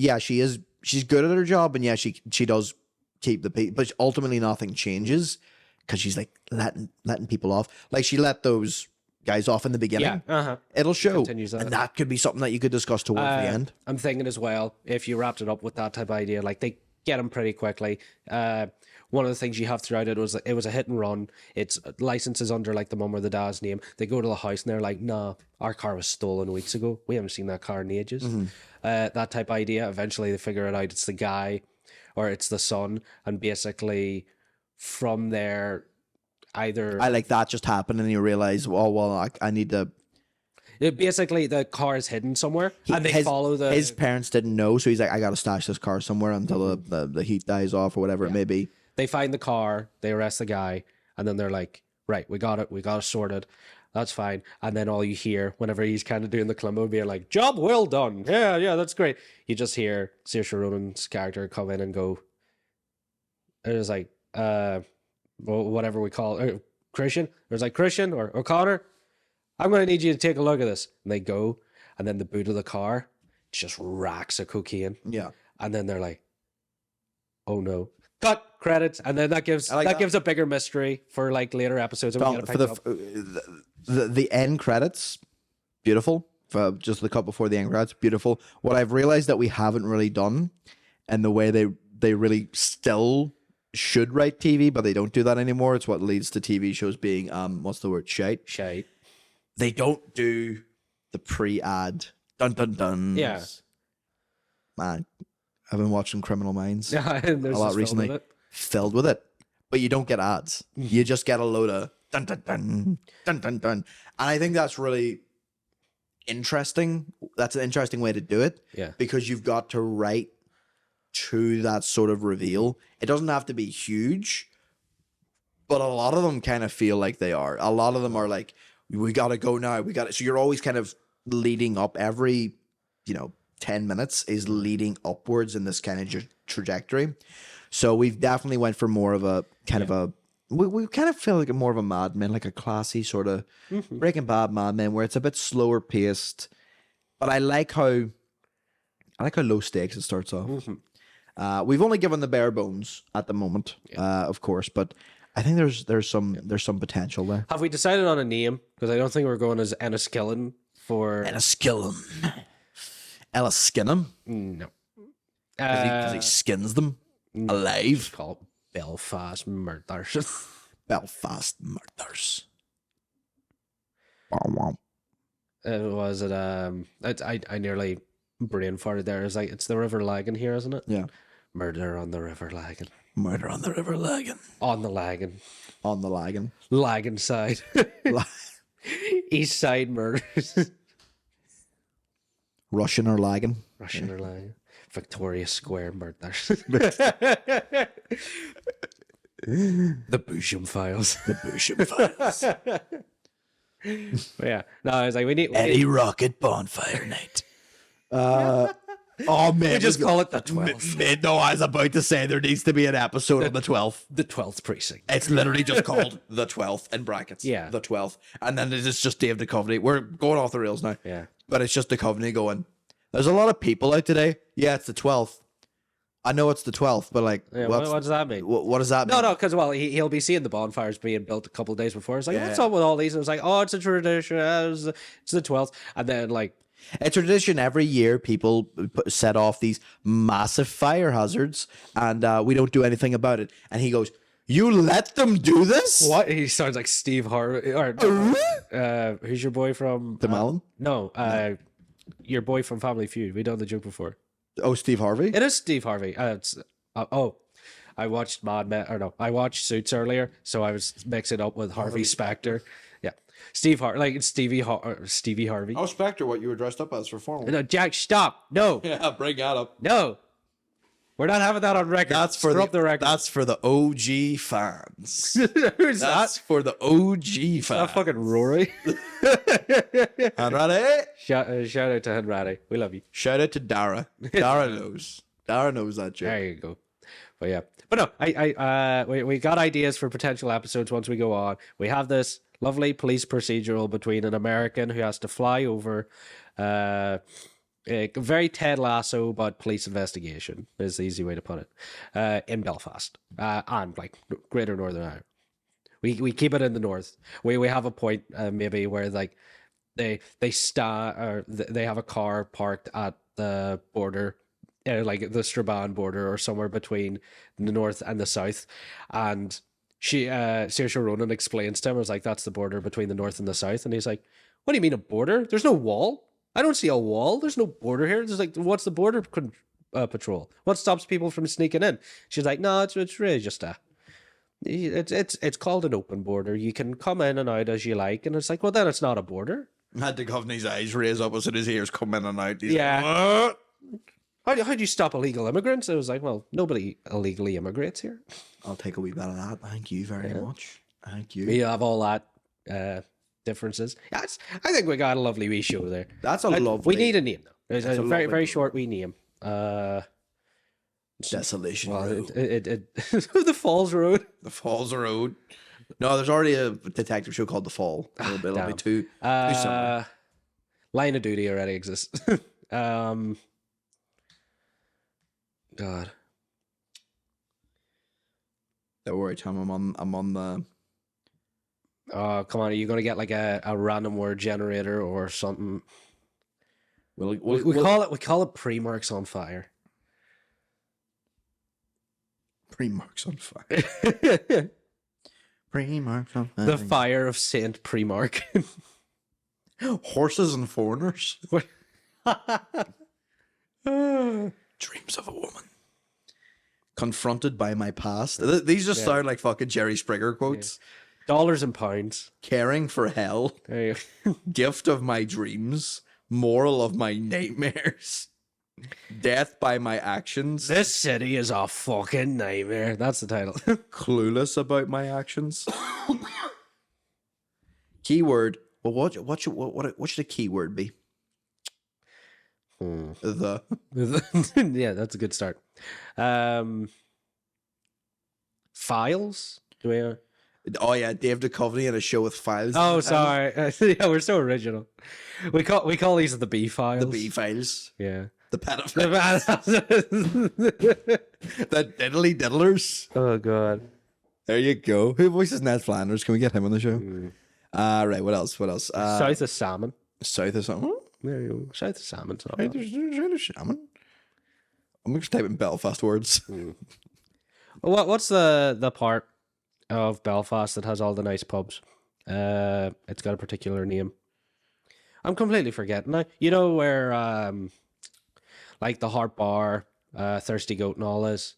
Speaker 2: she's good at her job, and she does keep the people, but ultimately nothing changes because she's like letting people off. Like she let those guys off in the beginning.
Speaker 1: Yeah.
Speaker 2: It'll show.
Speaker 1: And
Speaker 2: that could be something that you could discuss towards the end.
Speaker 1: I'm thinking as well, if you wrapped it up with that type of idea, like they get them pretty quickly. One of the things you have throughout it was a hit and run. Its license is under like the mum or the dad's name. They go to the house and they're like, nah, our car was stolen weeks ago. We haven't seen that car in ages. That type of idea. Eventually they figure it out. It's the guy or it's the son. And basically from there, either...
Speaker 2: I like that just happened and you realize, oh, well, I need to...
Speaker 1: Basically, the car is hidden somewhere, and they follow the...
Speaker 2: His parents didn't know, so he's like, I got to stash this car somewhere until the heat dies off or whatever it may be.
Speaker 1: they find the car, they arrest the guy, and then they're like, right, we got it sorted. That's fine. And then all you hear whenever he's kind of doing the Columbo being like, job well done. Yeah, that's great. You just hear Saoirse Ronan's character come in and go, it was like, well, whatever we call it, Christian. It was like, Christian or O'Connor, I'm going to need you to take a look at this. And they go, and then the boot of the car just racks of cocaine.
Speaker 2: Yeah.
Speaker 1: And then they're like, oh no. Cut credits. And then that gives gives a bigger mystery for like later episodes. And we gotta pick
Speaker 2: the end credits, beautiful. Just the cut before the end credits, beautiful. What I've realized that we haven't really done, and the way they really still should write TV, but they don't do that anymore. It's what leads to TV shows being what's the word? Shite. They don't do the pre-ad dun dun dun.
Speaker 1: Yeah.
Speaker 2: Man, I've been watching Criminal Minds
Speaker 1: a
Speaker 2: lot recently. Filled with it. But you don't get ads. You just get a load of dun dun dun dun dun dun. And I think that's really interesting. That's an interesting way to do it.
Speaker 1: Yeah.
Speaker 2: Because you've got to write to that sort of reveal. It doesn't have to be huge, but a lot of them kind of feel like they are. A lot of them are like, we got to go now. So you're always kind of leading up. Every, 10 minutes is leading upwards in this kind of trajectory. So we've definitely went for more of a kind of a, we kind of feel like more of a Mad Men, like a classy sort of Breaking Bad Mad Men, where it's a bit slower paced. But I like how low stakes it starts off. We've only given the bare bones at the moment, of course, but I think there's some potential there.
Speaker 1: Have we decided on a name? Because I don't think we're going as Enniskillen for
Speaker 2: Enniskillen. Ella Skinham?
Speaker 1: No.
Speaker 2: Because he skins them alive.
Speaker 1: It's called Belfast Murders.
Speaker 2: Belfast Murders.
Speaker 1: Was it? I nearly brain farted there. It's the River Lagan here, isn't it?
Speaker 2: Yeah.
Speaker 1: Murder on the River Lagan.
Speaker 2: Murder on the River Lagan.
Speaker 1: On the Lagan.
Speaker 2: On the Lagan.
Speaker 1: Lagan side. East side murders.
Speaker 2: Russian or Lagan.
Speaker 1: Victoria Square murders. The Boojum Files. Yeah. No, I was like, we need
Speaker 2: Eddie Rocket Bonfire Night. Oh man,
Speaker 1: we just call it the 12th.
Speaker 2: No, I was about to say there needs to be an episode on the 12th.
Speaker 1: The 12th precinct.
Speaker 2: It's literally just called the 12th in brackets.
Speaker 1: Yeah.
Speaker 2: The 12th. And then it's just Dave Duchovny. We're going off the rails now.
Speaker 1: Yeah.
Speaker 2: But it's just Duchovny going, there's a lot of people out today. Yeah, it's the 12th. I know it's the 12th, but like,
Speaker 1: yeah, what does that mean?
Speaker 2: What does that mean?
Speaker 1: No, because, well, he'll be seeing the bonfires being built a couple of days before. It's like,
Speaker 2: Yeah.
Speaker 1: what's up with all these? And it's like, oh, it's a tradition. It's the 12th. And then, like,
Speaker 2: A tradition every year, people set off these massive fire hazards, and we don't do anything about it. And he goes, "You let them do this?"
Speaker 1: what? He sounds like Steve Harvey. Or, who's your boy from?
Speaker 2: Tim Allen?
Speaker 1: No, your boy from Family Feud. We done the joke before.
Speaker 2: Oh, Steve Harvey?
Speaker 1: It is Steve Harvey. I watched I watched Suits earlier, so I was mixing it up with Harvey Specter. Yeah, Steve Harvey, like Stevie Harvey.
Speaker 2: Oh, Spectre, what you were dressed up as for formal.
Speaker 1: No, Jack, stop! No,
Speaker 2: Yeah, bring that up.
Speaker 1: no, we're not having that on record.
Speaker 2: That's for
Speaker 1: the record.
Speaker 2: That's for the OG fans.
Speaker 1: Who's
Speaker 2: That's
Speaker 1: that?
Speaker 2: for the OG fans.
Speaker 1: That fucking Rory.
Speaker 2: Henratty.
Speaker 1: Shout out to Henratty. We love you.
Speaker 2: Shout out to Dara. Dara knows. Dara knows that joke.
Speaker 1: There you go. But yeah, but no, we got ideas for potential episodes once we go on. We have this lovely police procedural between an American who has to fly over, a very Ted Lasso, but police investigation is the easy way to put it, in Belfast, and like Greater Northern Ireland. We keep it in the north. We have a point maybe where like they have a car parked at the border, like the Strabane border or somewhere between the north and the south, and Saoirse Ronan explains to him, I was like, that's the border between the north and the south, and he's like, what do you mean a border? There's no wall. I don't see a wall. There's no border here. There's like, what's the border patrol? What stops people from sneaking in? She's like, no, it's really just it's called an open border. You can come in and out as you like, and it's like, well, then it's not a border.
Speaker 2: Had Duchovny's eyes raise up as soon as his ears come in and out. He's
Speaker 1: Yeah.
Speaker 2: like, what?
Speaker 1: how do you stop illegal immigrants? It was like, well, nobody illegally immigrates here.
Speaker 2: I'll take a wee bit of that. Thank you very much. Thank you.
Speaker 1: We have all that differences. Yeah, I think we got a lovely wee show there.
Speaker 2: That's a lovely.
Speaker 1: We need a name though. It's a very
Speaker 2: lovely
Speaker 1: short wee name.
Speaker 2: Desolation Road.
Speaker 1: The Falls Road.
Speaker 2: The Falls Road. No, there's already a detective show called The Fall. It'll be too similar.
Speaker 1: Line of Duty already exists. God.
Speaker 2: Don't worry, Tom. I'm on the.
Speaker 1: Oh, come on! Are you gonna get like a random word generator or something? We call it Pre-Marks on Fire.
Speaker 2: Pre-Marks on Fire. Pre-Marks on Fire.
Speaker 1: The Fire of Saint Pre-Mark.
Speaker 2: Horses and Foreigners. Dreams of a Woman. Confronted by my past. These just sound like fucking Jerry Springer quotes.
Speaker 1: Dollars and pounds.
Speaker 2: Caring for hell.
Speaker 1: There you go.
Speaker 2: Gift of my dreams. Moral of my nightmares. Death by my actions.
Speaker 1: This city is a fucking nightmare. That's the title.
Speaker 2: Clueless about my actions. Keyword. Well, what should a keyword be? The.
Speaker 1: Yeah, that's a good start. Files? Do we?
Speaker 2: Oh yeah, Dave Duchovny in a show with files.
Speaker 1: Oh, sorry. Yeah, we're so original. We call these the B files.
Speaker 2: The B files.
Speaker 1: Yeah.
Speaker 2: The pedophiles. The diddly diddlers.
Speaker 1: Oh god.
Speaker 2: There you go. Who voices Ned Flanders? Can we get him on the show? Right. What else?
Speaker 1: South of Salmon.
Speaker 2: South of Salmon.
Speaker 1: There you go. South of Salmon.
Speaker 2: Right, there's Salmon. I'm just typing Belfast words.
Speaker 1: What's the part of Belfast that has all the nice pubs? It's got a particular name. I'm completely forgetting now. You know where like the Heart Bar, Thirsty Goat and all this?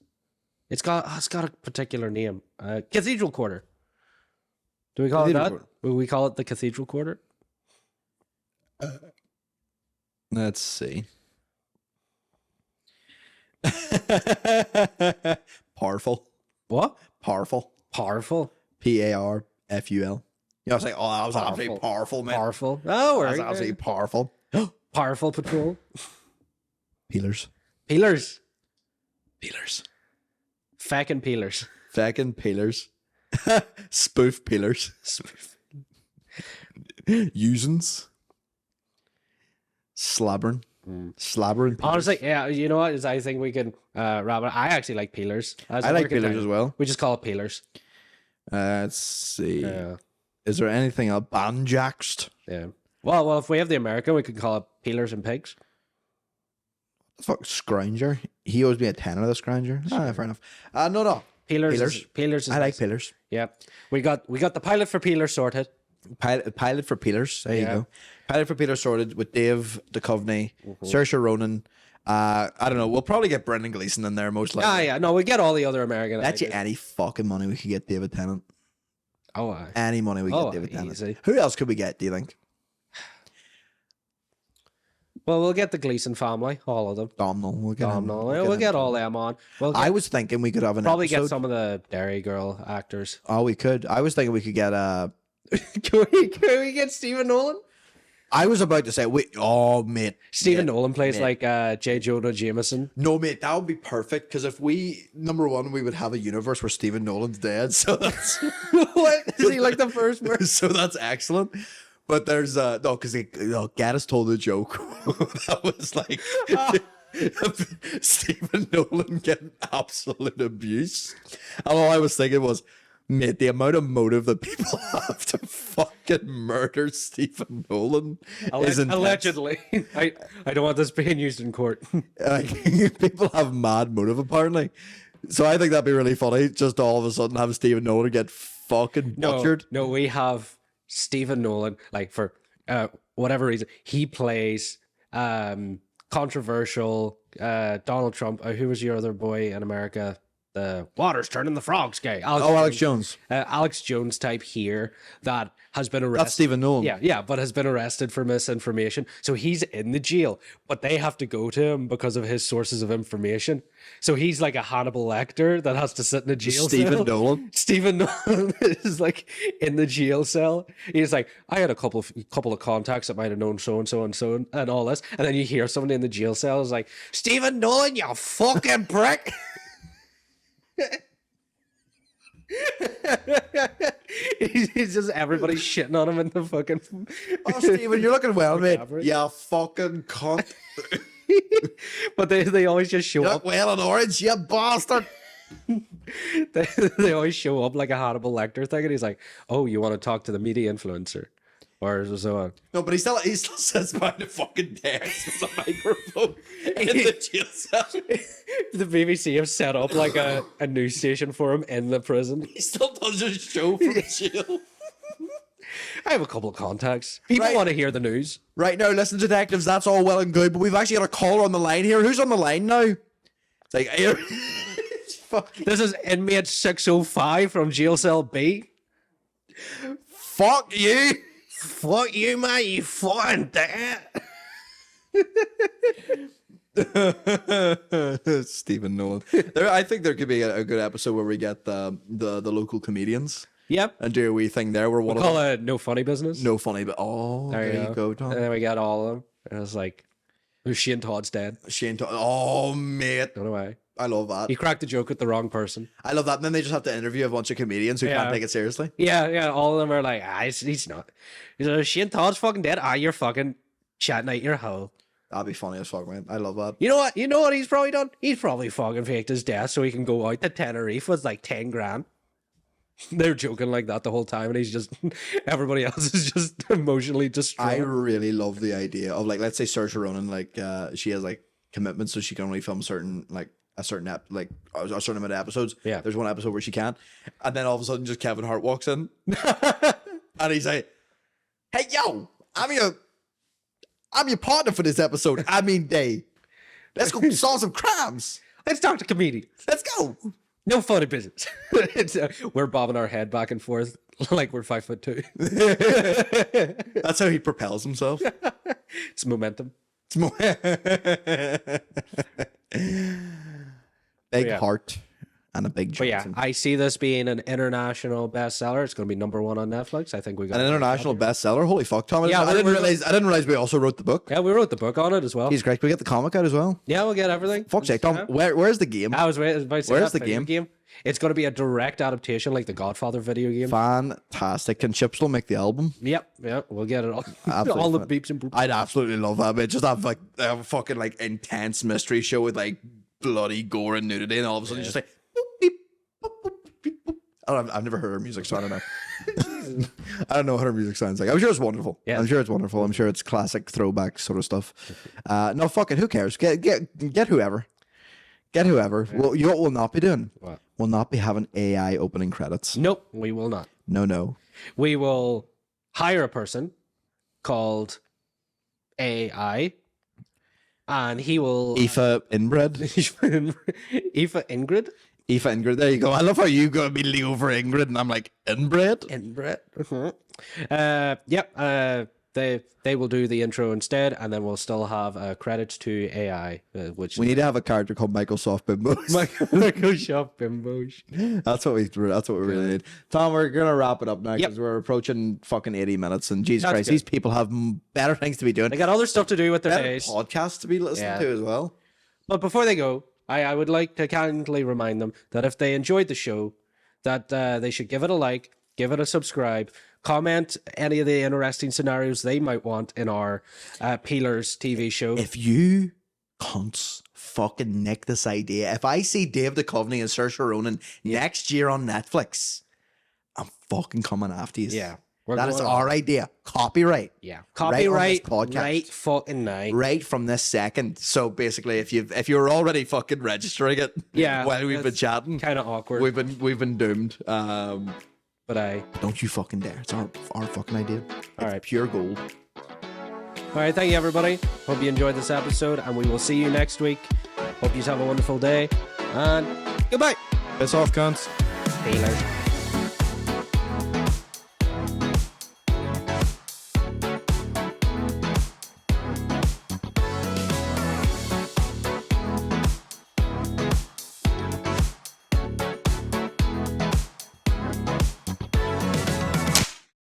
Speaker 1: It's got a particular name. Cathedral Quarter. Do we call it that? Will we call it the Cathedral Quarter?
Speaker 2: Let's see. Powerful.
Speaker 1: What?
Speaker 2: Powerful.
Speaker 1: Powerful.
Speaker 2: Parful. Yeah, I was like, oh, that was absolutely powerful, man.
Speaker 1: Powerful. Oh,
Speaker 2: that was absolutely powerful.
Speaker 1: Powerful Patrol.
Speaker 2: Peelers.
Speaker 1: Peelers.
Speaker 2: Peelers.
Speaker 1: Feckin' peelers.
Speaker 2: Feckin' peelers. Spoof peelers.
Speaker 1: Spoof.
Speaker 2: Usins. Slabbering. Slabbering.
Speaker 1: Honestly, yeah, you know what? I think we can wrap it. I actually like peelers.
Speaker 2: I like peelers as well.
Speaker 1: We just call it peelers.
Speaker 2: Let's see. Is there anything else? Banjaxed?
Speaker 1: Yeah. Well, if we have the American, we could call it peelers and pigs.
Speaker 2: Fuck, Scrounger. He owes me a tenner, the Scrounger. Fair enough. No.
Speaker 1: Peelers.
Speaker 2: I like peelers.
Speaker 1: Yeah. We got the pilot for peelers sorted.
Speaker 2: Pilot for peelers. There you go. Pilot for peelers sorted with Dave Duchovny, Saoirse Ronan. I don't know. We'll probably get Brendan Gleeson in there most likely.
Speaker 1: Yeah. No, we get all the other American.
Speaker 2: Bet you any fucking money we could get David Tennant.
Speaker 1: Oh,
Speaker 2: any money we get David Tennant.
Speaker 1: Easy.
Speaker 2: Who else could we get? Do you think?
Speaker 1: Well, we'll get the Gleeson family, all of them.
Speaker 2: Domhnall. We'll
Speaker 1: get all them on.
Speaker 2: I was thinking we could have an
Speaker 1: probably
Speaker 2: episode.
Speaker 1: Get some of the Dairy Girl actors.
Speaker 2: Oh, we could. I was thinking we could get
Speaker 1: Can we get Stephen Nolan?
Speaker 2: I was about to say, mate.
Speaker 1: Stephen Nolan plays like J. Jonah Jameson.
Speaker 2: No, mate, that would be perfect because if number one, we would have a universe where Stephen Nolan's dead. So that's
Speaker 1: what is he like the first person?
Speaker 2: So that's excellent. But there's because Gaddis told a joke that was like Stephen Nolan getting absolute abuse, and all I was thinking was, mate, the amount of motive that people have to fucking murder Stephen Nolan is intense.
Speaker 1: Allegedly. I don't want this being used in court.
Speaker 2: People have mad motive apparently, so I think that'd be really funny. Just all of a sudden have Stephen Nolan get fucking butchered.
Speaker 1: No, we have Stephen Nolan, like for whatever reason, he plays controversial Donald Trump. Who was your other boy in America? the water's turning the frogs gay.
Speaker 2: Alex Jones.
Speaker 1: Alex Jones type here that has been arrested.
Speaker 2: That's Stephen Nolan.
Speaker 1: Yeah, but has been arrested for misinformation. So he's in the jail, but they have to go to him because of his sources of information. So he's like a Hannibal Lecter that has to sit in a jail
Speaker 2: Stephen
Speaker 1: cell.
Speaker 2: Nolan.
Speaker 1: Stephen Nolan is like in the jail cell. He's like, I had a couple of contacts that might have known so and so and so and all this. And then you hear somebody in the jail cell is like, Stephen Nolan, you fucking prick. He's just everybody shitting on him in the fucking.
Speaker 2: Oh, Stephen, you're looking well, mate. You fucking cunt.
Speaker 1: But they always just show up.
Speaker 2: Well in orange, you bastard.
Speaker 1: They always show up like a Hannibal Lecter thing, and he's like, "Oh, you want to talk to the media influencer?" Or so on.
Speaker 2: No, but he still sits behind the fucking desk with a microphone in the jail cell.
Speaker 1: The BBC have set up like a news station for him in the prison.
Speaker 2: He still does his show from jail.
Speaker 1: I have a couple of contacts. People want to hear the news.
Speaker 2: Right now, listen, detectives, that's all well and good, but we've actually got a caller on the line here. Who's on the line now? It's like,
Speaker 1: this is inmate 605 from jail cell B.
Speaker 2: Fuck you.
Speaker 1: Fuck you, man, you fucking dad.
Speaker 2: Stephen Nolan. I think there could be a good episode where we get the local comedians.
Speaker 1: Yep.
Speaker 2: And do a wee thing there. We'll
Speaker 1: call it No Funny Business.
Speaker 2: No Funny, but there you go, Tom.
Speaker 1: And then we got all of them. And it was like, Shane Todd's dead.
Speaker 2: Shane Todd. Oh, mate.
Speaker 1: Don't know why.
Speaker 2: I love that.
Speaker 1: He cracked the joke with the wrong person.
Speaker 2: I love that. And then they just have to interview a bunch of comedians who can't take it seriously.
Speaker 1: Yeah. All of them are like, he's not. He's like, Shane Todd's fucking dead. You're fucking chatting out your hole.
Speaker 2: That'd be funny as fuck, man. I love that.
Speaker 1: You know what? You know what he's probably done? He's probably fucking faked his death so he can go out to Tenerife with like 10 grand. They're joking like that the whole time, and he's just everybody else is just emotionally distraught.
Speaker 2: I really love the idea of like, let's say Saoirse Ronan, like she has like commitments, so she can only film certain like a certain a certain amount of episodes.
Speaker 1: Yeah,
Speaker 2: there's one episode where she can't, and then all of a sudden just Kevin Hart walks in, and he's like, "Hey yo, I'm your partner for this episode. I mean, day. Let's go solve some crimes.
Speaker 1: Let's talk to comedians.
Speaker 2: Let's go."
Speaker 1: No funny business. We're bobbing our head back and forth like we're 5'2".
Speaker 2: That's how he propels himself.
Speaker 1: It's momentum.
Speaker 2: Big heart and a big Johnson.
Speaker 1: I see this being an international bestseller. It's going to be #1 on Netflix. I think we got
Speaker 2: an international bestseller. Holy fuck, Tom!
Speaker 1: Yeah,
Speaker 2: I didn't realize we also wrote the book.
Speaker 1: Yeah, we wrote the book on it as well.
Speaker 2: He's great. Can we get the comic out as well?
Speaker 1: Yeah, we'll get everything.
Speaker 2: Fuck's sake, Tom. Where's the game?
Speaker 1: I was about to say
Speaker 2: where's the game?
Speaker 1: It's going to be a direct adaptation, like the Godfather video game.
Speaker 2: Fantastic. Can Chip still make the album?
Speaker 1: Yep. We'll get it all.
Speaker 2: Absolutely
Speaker 1: all the beeps and boops.
Speaker 2: I'd absolutely love that. But just have like a fucking like intense mystery show with like bloody gore and nudity, and all of a sudden just like. Boop, beep, boop, boop, beep, boop. I've never heard her music, so I don't know. I don't know what her music sounds like. I'm sure it's wonderful. Yeah. I'm sure it's wonderful. I'm sure it's classic throwback sort of stuff. No, fuck it. Who cares? Get whoever. Get whoever. Well, you know what we'll not be doing?
Speaker 1: What?
Speaker 2: We'll not be having AI opening credits.
Speaker 1: Nope, we will not.
Speaker 2: No.
Speaker 1: We will hire a person called AI, and he will...
Speaker 2: Aoife Inbred.
Speaker 1: Aoife Ingrid?
Speaker 2: Aoife Ingrid. There you go. I love how you go immediately over Ingrid, and I'm like, Inbred?
Speaker 1: Inbred. They will do the intro instead, and then we'll still have credits to AI, which
Speaker 2: we need to have a character called Microsoft Bimbos.
Speaker 1: Microsoft Bimbos.
Speaker 2: That's what we really need. Tom, we're gonna wrap it up now because we're approaching fucking 80 minutes, and Jesus Christ, these people have better things to be doing.
Speaker 1: They got other stuff to do with their days.
Speaker 2: Podcasts to be listening to as well.
Speaker 1: But before they go, I would like to kindly remind them that if they enjoyed the show, that they should give it a like, give it a subscribe, comment any of the interesting scenarios they might want in our Peelers TV show.
Speaker 2: If you cunts fucking nick this idea, if I see Dave Duchovny and Saoirse Ronan next year on Netflix, I'm fucking coming after you.
Speaker 1: Yeah.
Speaker 2: That is our idea. Copyright.
Speaker 1: Yeah. Copyright. Right fucking now.
Speaker 2: Right from this second. So basically, if you're already fucking registering it, while we've been chatting,
Speaker 1: kind of awkward.
Speaker 2: We've been doomed.
Speaker 1: But
Speaker 2: don't you fucking dare. It's our fucking idea. All right, pure gold.
Speaker 1: All right, thank you everybody. Hope you enjoyed this episode, and we will see you next week. Hope you have a wonderful day, and goodbye.
Speaker 2: Piss off, cunts.
Speaker 1: Steelers.